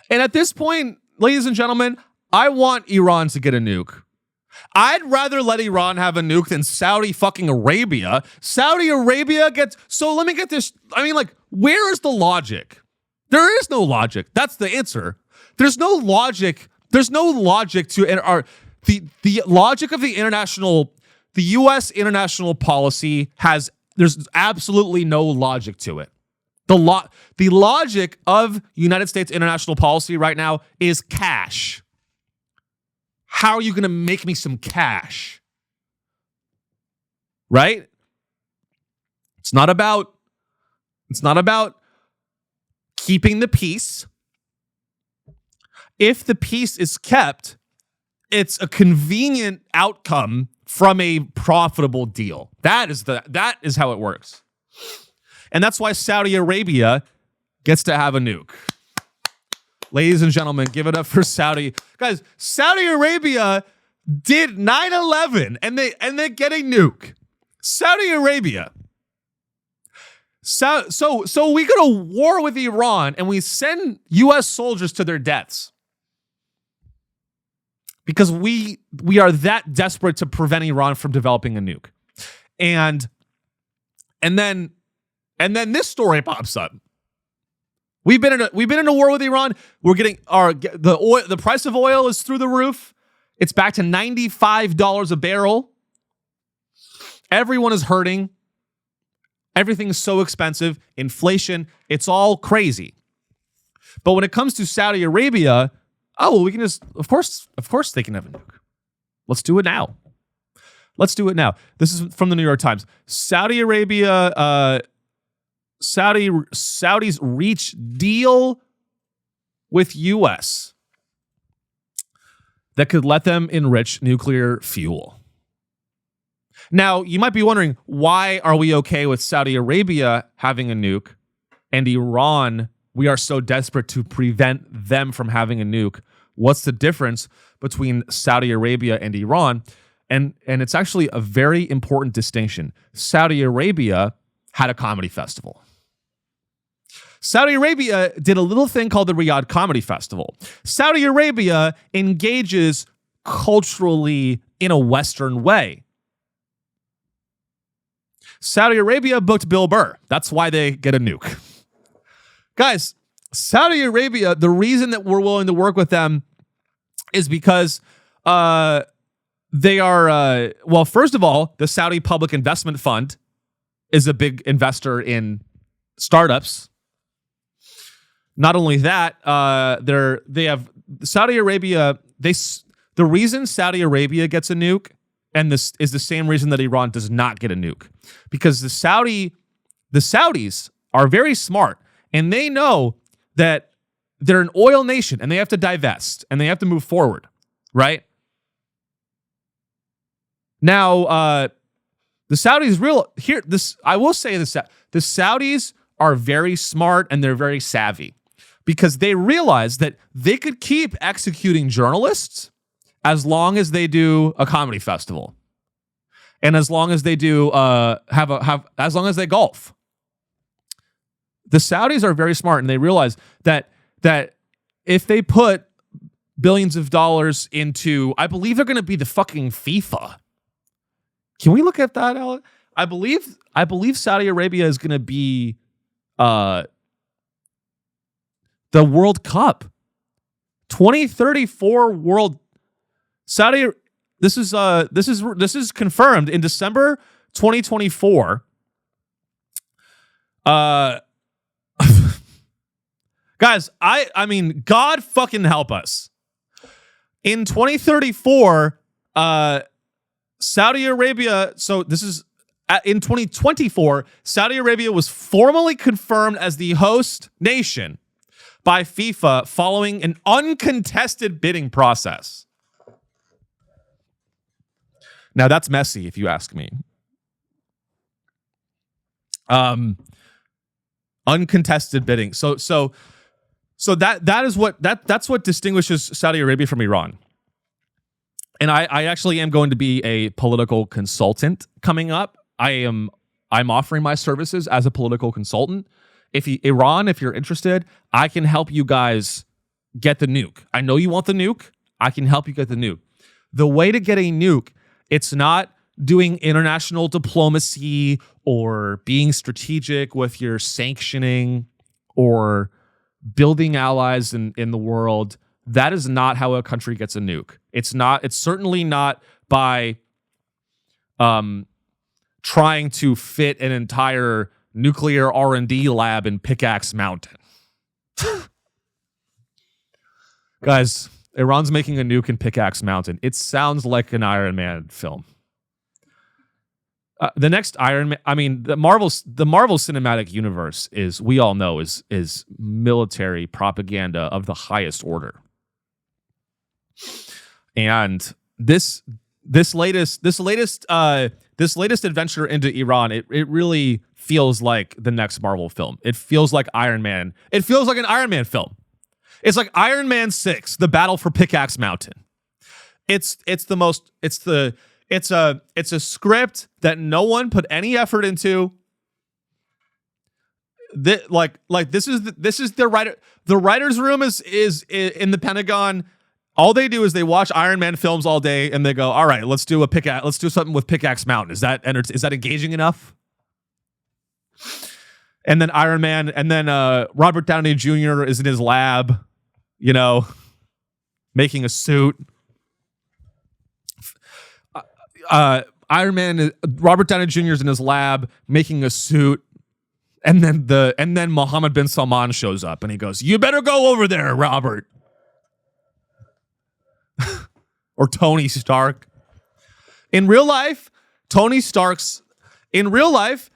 And at this point, ladies and gentlemen, I want Iran to get a nuke. I'd rather let Iran have a nuke than Saudi fucking Arabia. Saudi Arabia so let me get this. I mean, like, where is the logic? There is no logic. That's the answer. There's no logic. There's no logic to the logic of the U.S. international policy there's absolutely no logic to it. The logic of United States international policy right now is cash. How are you going to make me some cash? Right? It's not about keeping the peace. If the peace is kept, it's a convenient outcome from a profitable deal. That is how it works. And that's why Saudi Arabia gets to have a nuke. Ladies and gentlemen, give it up for Saudi. Guys, Saudi Arabia did 9/11 and they get a nuke. Saudi Arabia. So we go to war with Iran and we send US soldiers to their deaths. Because we are that desperate to prevent Iran from developing a nuke. And then this story pops up. We've been in a war with Iran. We're getting the price of oil is through the roof. It's back to $95 a barrel. Everyone is hurting. Everything's so expensive. Inflation, it's all crazy. But when it comes to Saudi Arabia, we can just, of course they can have a nuke. Let's do it now. This is from the New York Times. Saudi Arabia, Saudis reach deal with U.S. that could let them enrich nuclear fuel. Now, you might be wondering, why are we okay with Saudi Arabia having a nuke and Iran, we are so desperate to prevent them from having a nuke? What's the difference between Saudi Arabia and Iran? And it's actually a very important distinction. Saudi Arabia had a comedy festival. Saudi Arabia did a little thing called the Riyadh Comedy Festival. Saudi Arabia engages culturally in a Western way. Saudi Arabia booked Bill Burr. That's why they get a nuke. Guys, Saudi Arabia, the reason that we're willing to work with them is because they are, first of all, the Saudi Public Investment Fund is a big investor in startups. Not only that, they have Saudi Arabia. The reason Saudi Arabia gets a nuke, and this is the same reason that Iran does not get a nuke, because the Saudis are very smart, and they know that they're an oil nation, and they have to divest, and they have to move forward, right? Now, the Saudis I will say this: the Saudis are very smart and they're very savvy, because they realize that they could keep executing journalists as long as they do a comedy festival, and as long as they do as long as they golf. The Saudis are very smart, and they realize that if they put billions of dollars into, I believe they're going to be the fucking FIFA. Can we look at that, Alex? I believe Saudi Arabia is going to be the World Cup 2034 World Saudi. This is confirmed in December 2024. Guys, I mean, God fucking help us. In 2034, Saudi Arabia, so this is in 2024, Saudi Arabia was formally confirmed as the host nation by FIFA following an uncontested bidding process. Now that's messy, if you ask me. Uncontested bidding. So that's what distinguishes Saudi Arabia from Iran. And I actually am going to be a political consultant coming up. I'm offering my services as a political consultant. If you're interested, I can help you guys get the nuke. I know you want the nuke. I can help you get the nuke. The way to get a nuke, it's not doing international diplomacy or being strategic with your sanctioning or building allies in the world. That is not how a country gets a nuke. It's certainly not by trying to fit an entire nuclear R&D lab in Pickaxe Mountain. Guys, Iran's making a nuke in Pickaxe Mountain. It sounds like an Iron Man film. The next Iron Man, I mean, the Marvel Cinematic Universe is, we all know, is military propaganda of the highest order. And this latest adventure into Iran, it really feels like the next Marvel film. It feels like Iron Man. It feels like an Iron Man film. It's like Iron Man 6, The Battle for Pickaxe Mountain. It's a script that no one put any effort into. This is the writer. The writer's room is in the Pentagon. All they do is they watch Iron Man films all day, and they go, "All right, let's do something with Pickaxe Mountain. Is that engaging enough?" And then Iron Man, and then Robert Downey Jr. is in his lab, making a suit. Iron Man, Robert Downey Jr. is in his lab making a suit And then Mohammed bin Salman shows up and he goes, "You better go over there, Robert." Or Tony Stark. In real life, Tony Stark, in real life,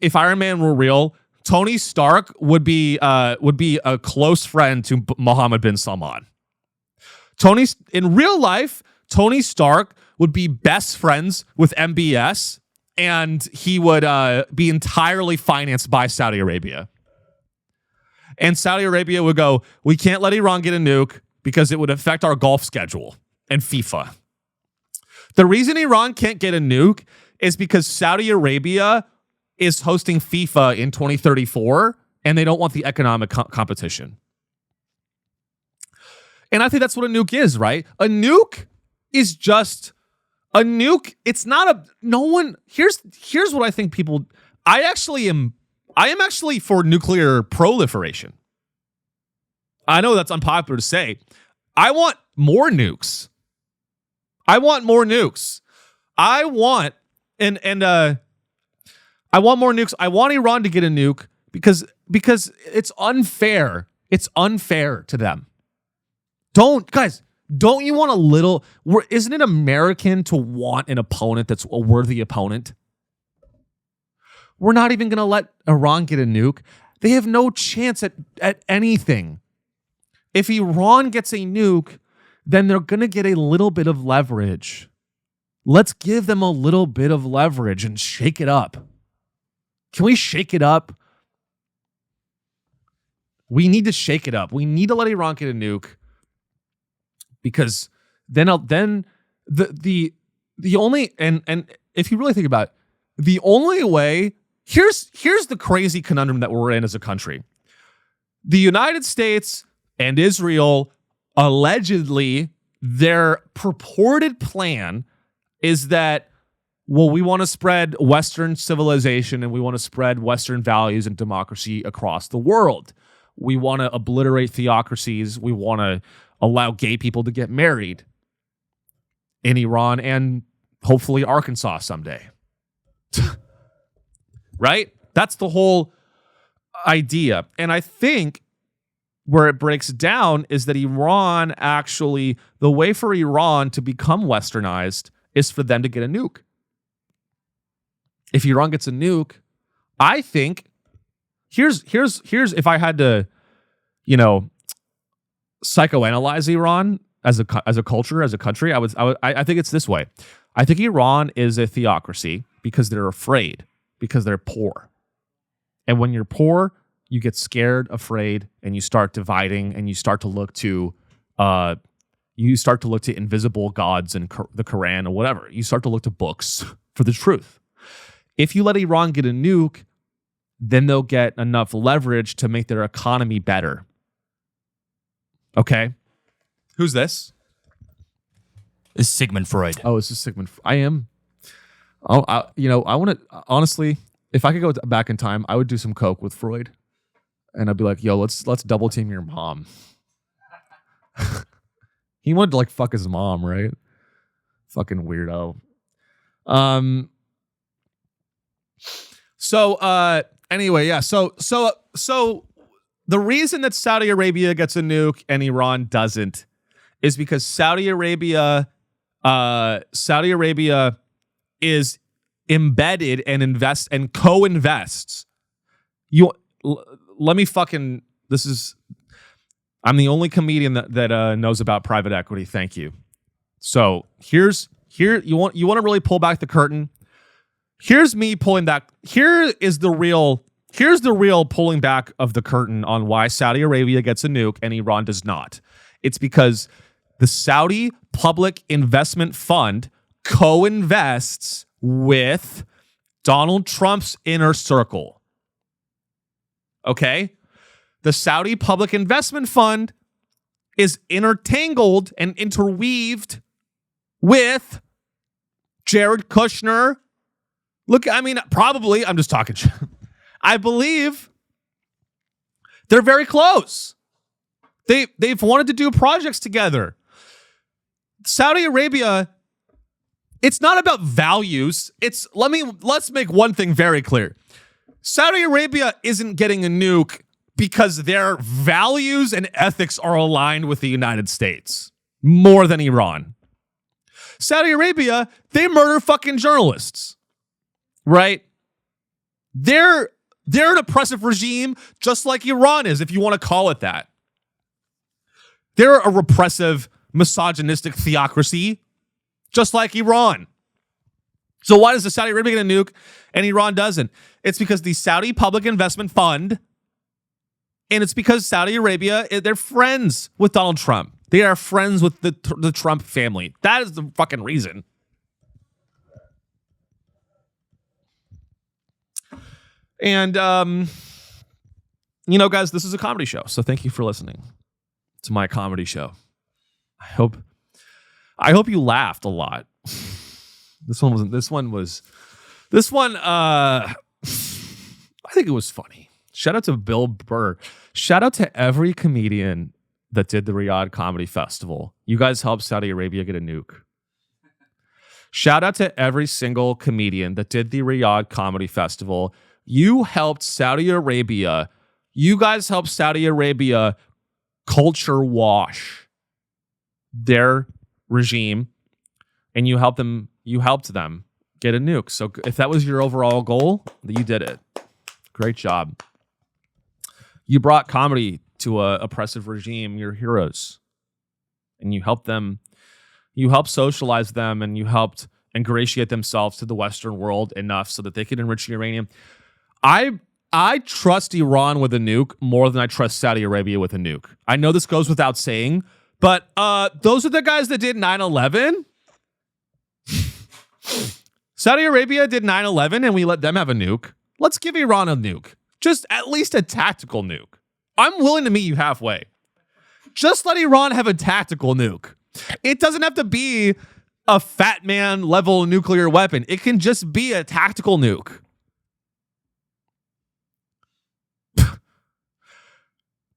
if Iron Man were real, Tony Stark would be a close friend to Mohammed bin Salman. In real life, Tony Stark would be best friends with MBS, and he would be entirely financed by Saudi Arabia. And Saudi Arabia would go, "We can't let Iran get a nuke because it would affect our golf schedule and FIFA." The reason Iran can't get a nuke is because Saudi Arabia is hosting FIFA in 2034, and they don't want the economic competition. And I think that's what a nuke is, right? A nuke is just a nuke. It's not a no one. Here's what I think people. I am actually for nuclear proliferation. I know that's unpopular to say. I want more nukes. I want more nukes. I want more nukes. I want Iran to get a nuke because it's unfair. It's unfair to them. Don't you want a little? Isn't it American to want an opponent that's a worthy opponent? We're not even going to let Iran get a nuke. They have no chance at anything. If Iran gets a nuke, then they're going to get a little bit of leverage. Let's give them a little bit of leverage and shake it up. Can we shake it up? We need to shake it up. We need to let Iran get a nuke, because then the only and if you really think about it, the only way. Here's the crazy conundrum that we're in as a country. The United States and Israel, allegedly, their purported plan is that, well, we want to spread Western civilization and we want to spread Western values and democracy across the world. We want to obliterate theocracies. We want to allow gay people to get married in Iran and hopefully Arkansas someday. Right? That's the whole idea. And I think where it breaks down is that Iran actually, the way for Iran to become westernized is for them to get a nuke. If Iran gets a nuke, I think here's if I had to, psychoanalyze Iran as a culture, as a country, I think it's this way. I think Iran is a theocracy because they're afraid, because they're poor. And when you're poor, you get scared, afraid, and you start dividing, and you start to look to invisible gods and the Quran or whatever. You start to look to books for the truth. If you let Iran get a nuke, then they'll get enough leverage to make their economy better. Okay? Who's this? It's Sigmund Freud. Oh, this is Sigmund. I am. Oh, I want to, honestly, if I could go back in time, I would do some coke with Freud. And I'd be like, yo, let's double team your mom. He wanted to fuck his mom, right? Fucking weirdo. Anyway, yeah. So the reason that Saudi Arabia gets a nuke and Iran doesn't is because Saudi Arabia is embedded and invests and co-invests. I'm the only comedian that knows about private equity. Thank you. So here you want to really pull back the curtain. Here's me pulling back. Here's the real pulling back of the curtain on why Saudi Arabia gets a nuke and Iran does not. It's because the Saudi Public Investment Fund co-invests with Donald Trump's inner circle. Okay? The Saudi Public Investment Fund is intertangled and interweaved with Jared Kushner. Probably, I'm just talking shit. I believe they're very close. They've wanted to do projects together. Saudi Arabia It's not about values. Let's make one thing very clear. Saudi Arabia isn't getting a nuke because their values and ethics are aligned with the United States more than Iran. Saudi Arabia, they murder fucking journalists, right? They're an oppressive regime just like Iran is, if you want to call it that. They're a repressive, misogynistic theocracy just like Iran. So why does the Saudi Arabia get a nuke and Iran doesn't? It's because the Saudi Public Investment Fund, and it's because Saudi Arabia, they're friends with Donald Trump. They are friends with the Trump family. That is the fucking reason. And, guys, this is a comedy show. So thank you for listening to my comedy show. I hope you laughed a lot. I think it was funny. Shout out to Bill Burr. Shout out to every comedian that did the Riyadh Comedy Festival. You guys helped Saudi Arabia get a nuke. Shout out to every single comedian that did the Riyadh Comedy Festival. You helped Saudi Arabia. You guys helped Saudi Arabia culture wash their regime, and you helped them get a nuke. So if that was your overall goal, you did it. Great job. You brought comedy to a oppressive regime. You're heroes. And you helped them. You helped socialize them, and you helped ingratiate themselves to the Western world enough so that they could enrich uranium. I trust Iran with a nuke more than I trust Saudi Arabia with a nuke. I know this goes without saying, but those are the guys that did 9/11. Saudi Arabia did 9/11 and we let them have a nuke. Let's give Iran a nuke. Just at least a tactical nuke. I'm willing to meet you halfway. Just let Iran have a tactical nuke. It doesn't have to be a fat man level nuclear weapon. It can just be a tactical nuke.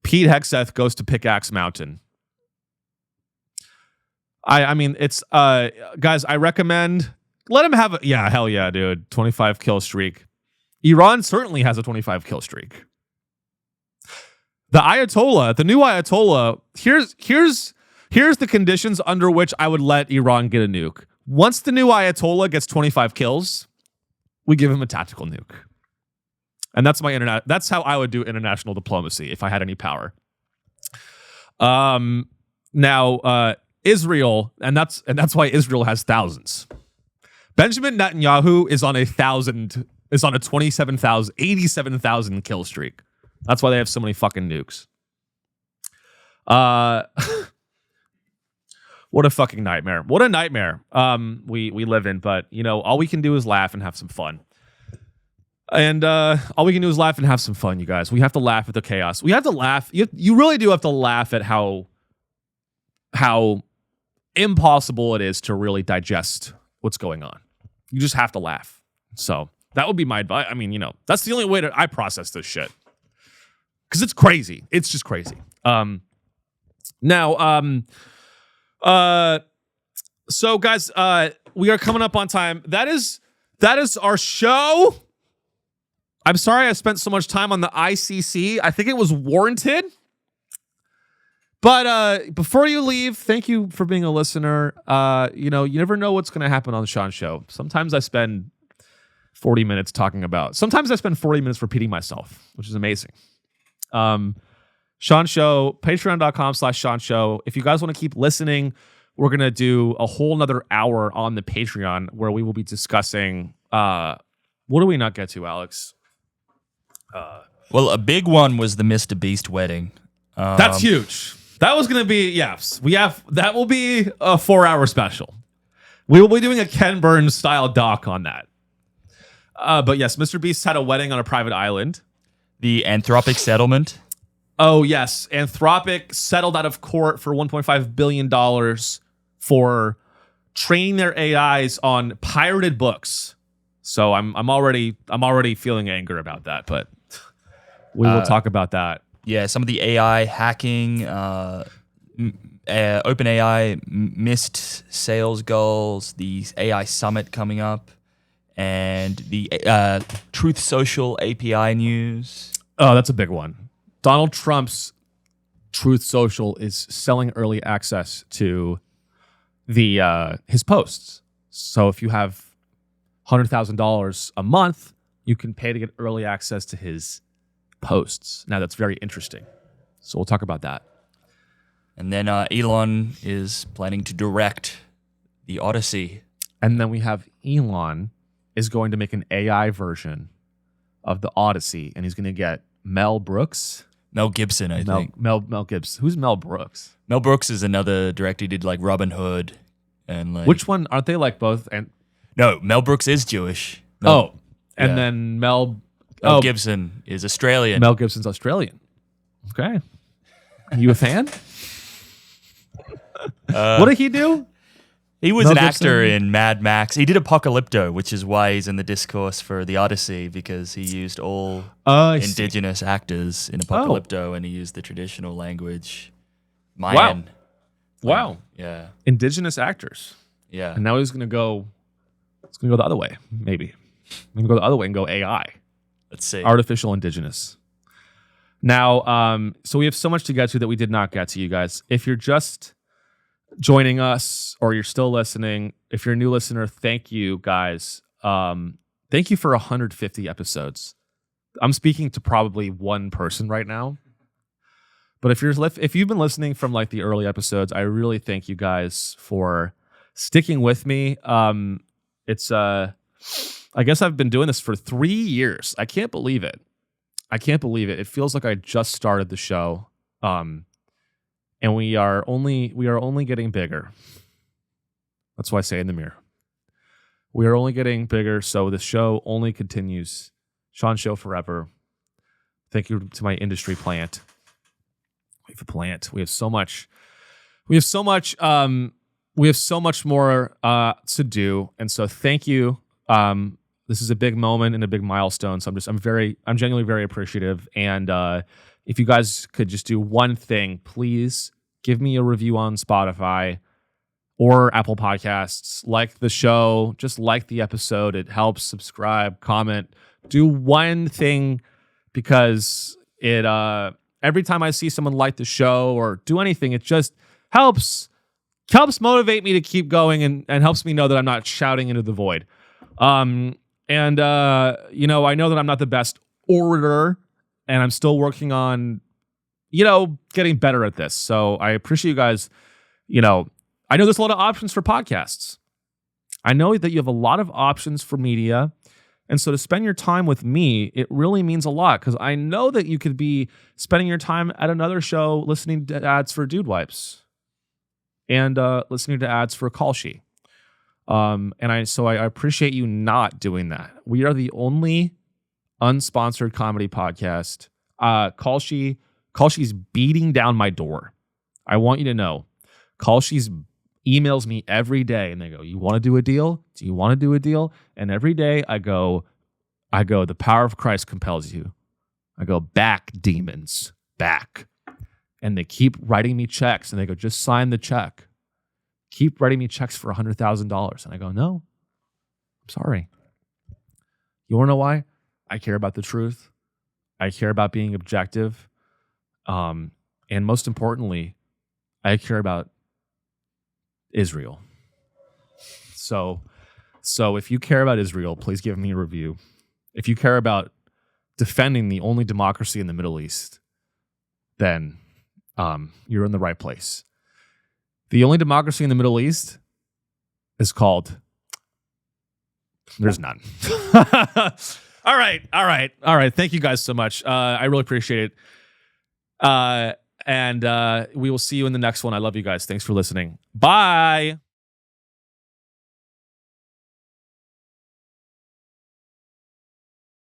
Pete Hegseth goes to Pickaxe Mountain. I mean, it's guys, I recommend let him have hell yeah, dude. 25 kill streak. Iran certainly has a 25 kill streak. The Ayatollah, the new Ayatollah, here's the conditions under which I would let Iran get a nuke. Once the new Ayatollah gets 25 kills, we give him a tactical nuke. And that's that's how I would do international diplomacy if I had any power. Now Israel, and that's why Israel has thousands. Benjamin Netanyahu is on a 87,000 kill streak. That's why they have so many fucking nukes. What a fucking nightmare. What a nightmare we live in, but all we can do is laugh and have some fun. And all we can do is laugh and have some fun, you guys. We have to laugh at the chaos. We have to laugh. You really do have to laugh at how impossible it is to really digest what's going on. You just have to laugh. So that would be my advice. I mean, that's the only way I process this shit. Because it's crazy. It's just crazy. So guys, we are coming up on time. That is our show. I'm sorry I spent so much time on the ICC. I think it was warranted. But before you leave, thank you for being a listener. You never know what's going to happen on the Sean Show. Sometimes I spend 40 minutes sometimes I spend 40 minutes repeating myself, which is amazing. Sean Show, patreon.com/Sean Show. If you guys want to keep listening, we're going to do a whole nother hour on the Patreon where we will be discussing, what do we not get to, Alex? Well, a big one was the Mr. Beast wedding. That's huge. That was going to be, yes. That will be a 4-hour special. We will be doing a Ken Burns style doc on that. But yes, Mr. Beast had a wedding on a private island. The Anthropic settlement. Oh, yes. Anthropic settled out of court for $1.5 billion for training their AIs on pirated books. So I'm already feeling anger about that, but we will talk about that. Yeah, some of the AI hacking OpenAI missed sales goals, the AI summit coming up, and the Truth Social API news. Oh, that's a big one. Donald Trump's Truth Social is selling early access to his posts. So if you have $100,000 a month, you can pay to get early access to his posts. Now, that's very interesting. So we'll talk about that. And then Elon is planning to direct the Odyssey. And then we have Elon is going to make an AI version of the Odyssey, and he's going to get Mel Brooks. Mel Gibson, I think. Mel Gibson. Who's Mel Brooks? Mel Brooks is another director. He did like Robin Hood and like. Which one? Aren't they like both? And no, Mel Brooks is Jewish. And then Mel Gibson is Australian. Mel Gibson's Australian. Okay. You a fan? What did he do? He was Mel an Gibson? actor in Mad Max. He did Apocalypto, which is why he's in the discourse for the Odyssey, because he used all indigenous actors in Apocalypto, and he used the traditional language. Mayan. Wow. Yeah. Indigenous actors. Yeah. And now he's gonna go the other way, maybe. He's gonna go the other way and go AI. Let's see. Artificial indigenous. Now, so we have so much to get to that we did not get to, you guys. If you're just joining us or you're still listening, if you're a new listener, thank you, guys. Thank you for 150 episodes. I'm speaking to probably one person right now. But if you've been listening from like the early episodes, I really thank you guys for sticking with me. I guess I've been doing this for 3 years. I can't believe it. It feels like I just started the show. And we are only getting bigger. That's why I say in the mirror. We are only getting bigger, so the show only continues. Sean Show forever. Thank you to my industry plant. We have a plant. We have so much more to do. And so thank you. This is a big moment and a big milestone. So I'm genuinely very appreciative. And if you guys could just do one thing, please give me a review on Spotify or Apple Podcasts. Like the show, just like the episode. It helps. Subscribe, comment. Do one thing, because it every time I see someone like the show or do anything, it just helps motivate me to keep going and helps me know that I'm not shouting into the void. I know that I'm not the best orator, and I'm still working on, getting better at this. So I appreciate you guys. I know there's a lot of options for podcasts. I know that you have a lot of options for media. And so to spend your time with me, it really means a lot, because I know that you could be spending your time at another show listening to ads for Dude Wipes and listening to ads for Kalshi. I appreciate you not doing that. We are the only unsponsored comedy podcast. Kalshi's beating down my door. I want you to know, Kalshi's emails me every day and they go, "You want to do a deal? Do you want to do a deal?" And every day I go, "The power of Christ compels you." I go, "Back, demons, back." And they keep writing me checks and they go, "Just sign the check. Keep writing me checks for $100,000. And I go, "No, I'm sorry." You want to know why? I care about the truth. I care about being objective. And most importantly, I care about Israel. So if you care about Israel, please give me a review. If you care about defending the only democracy in the Middle East, then you're in the right place. The only democracy in the Middle East is called... There's none. All right. Thank you guys so much. I really appreciate it. And we will see you in the next one. I love you guys. Thanks for listening. Bye.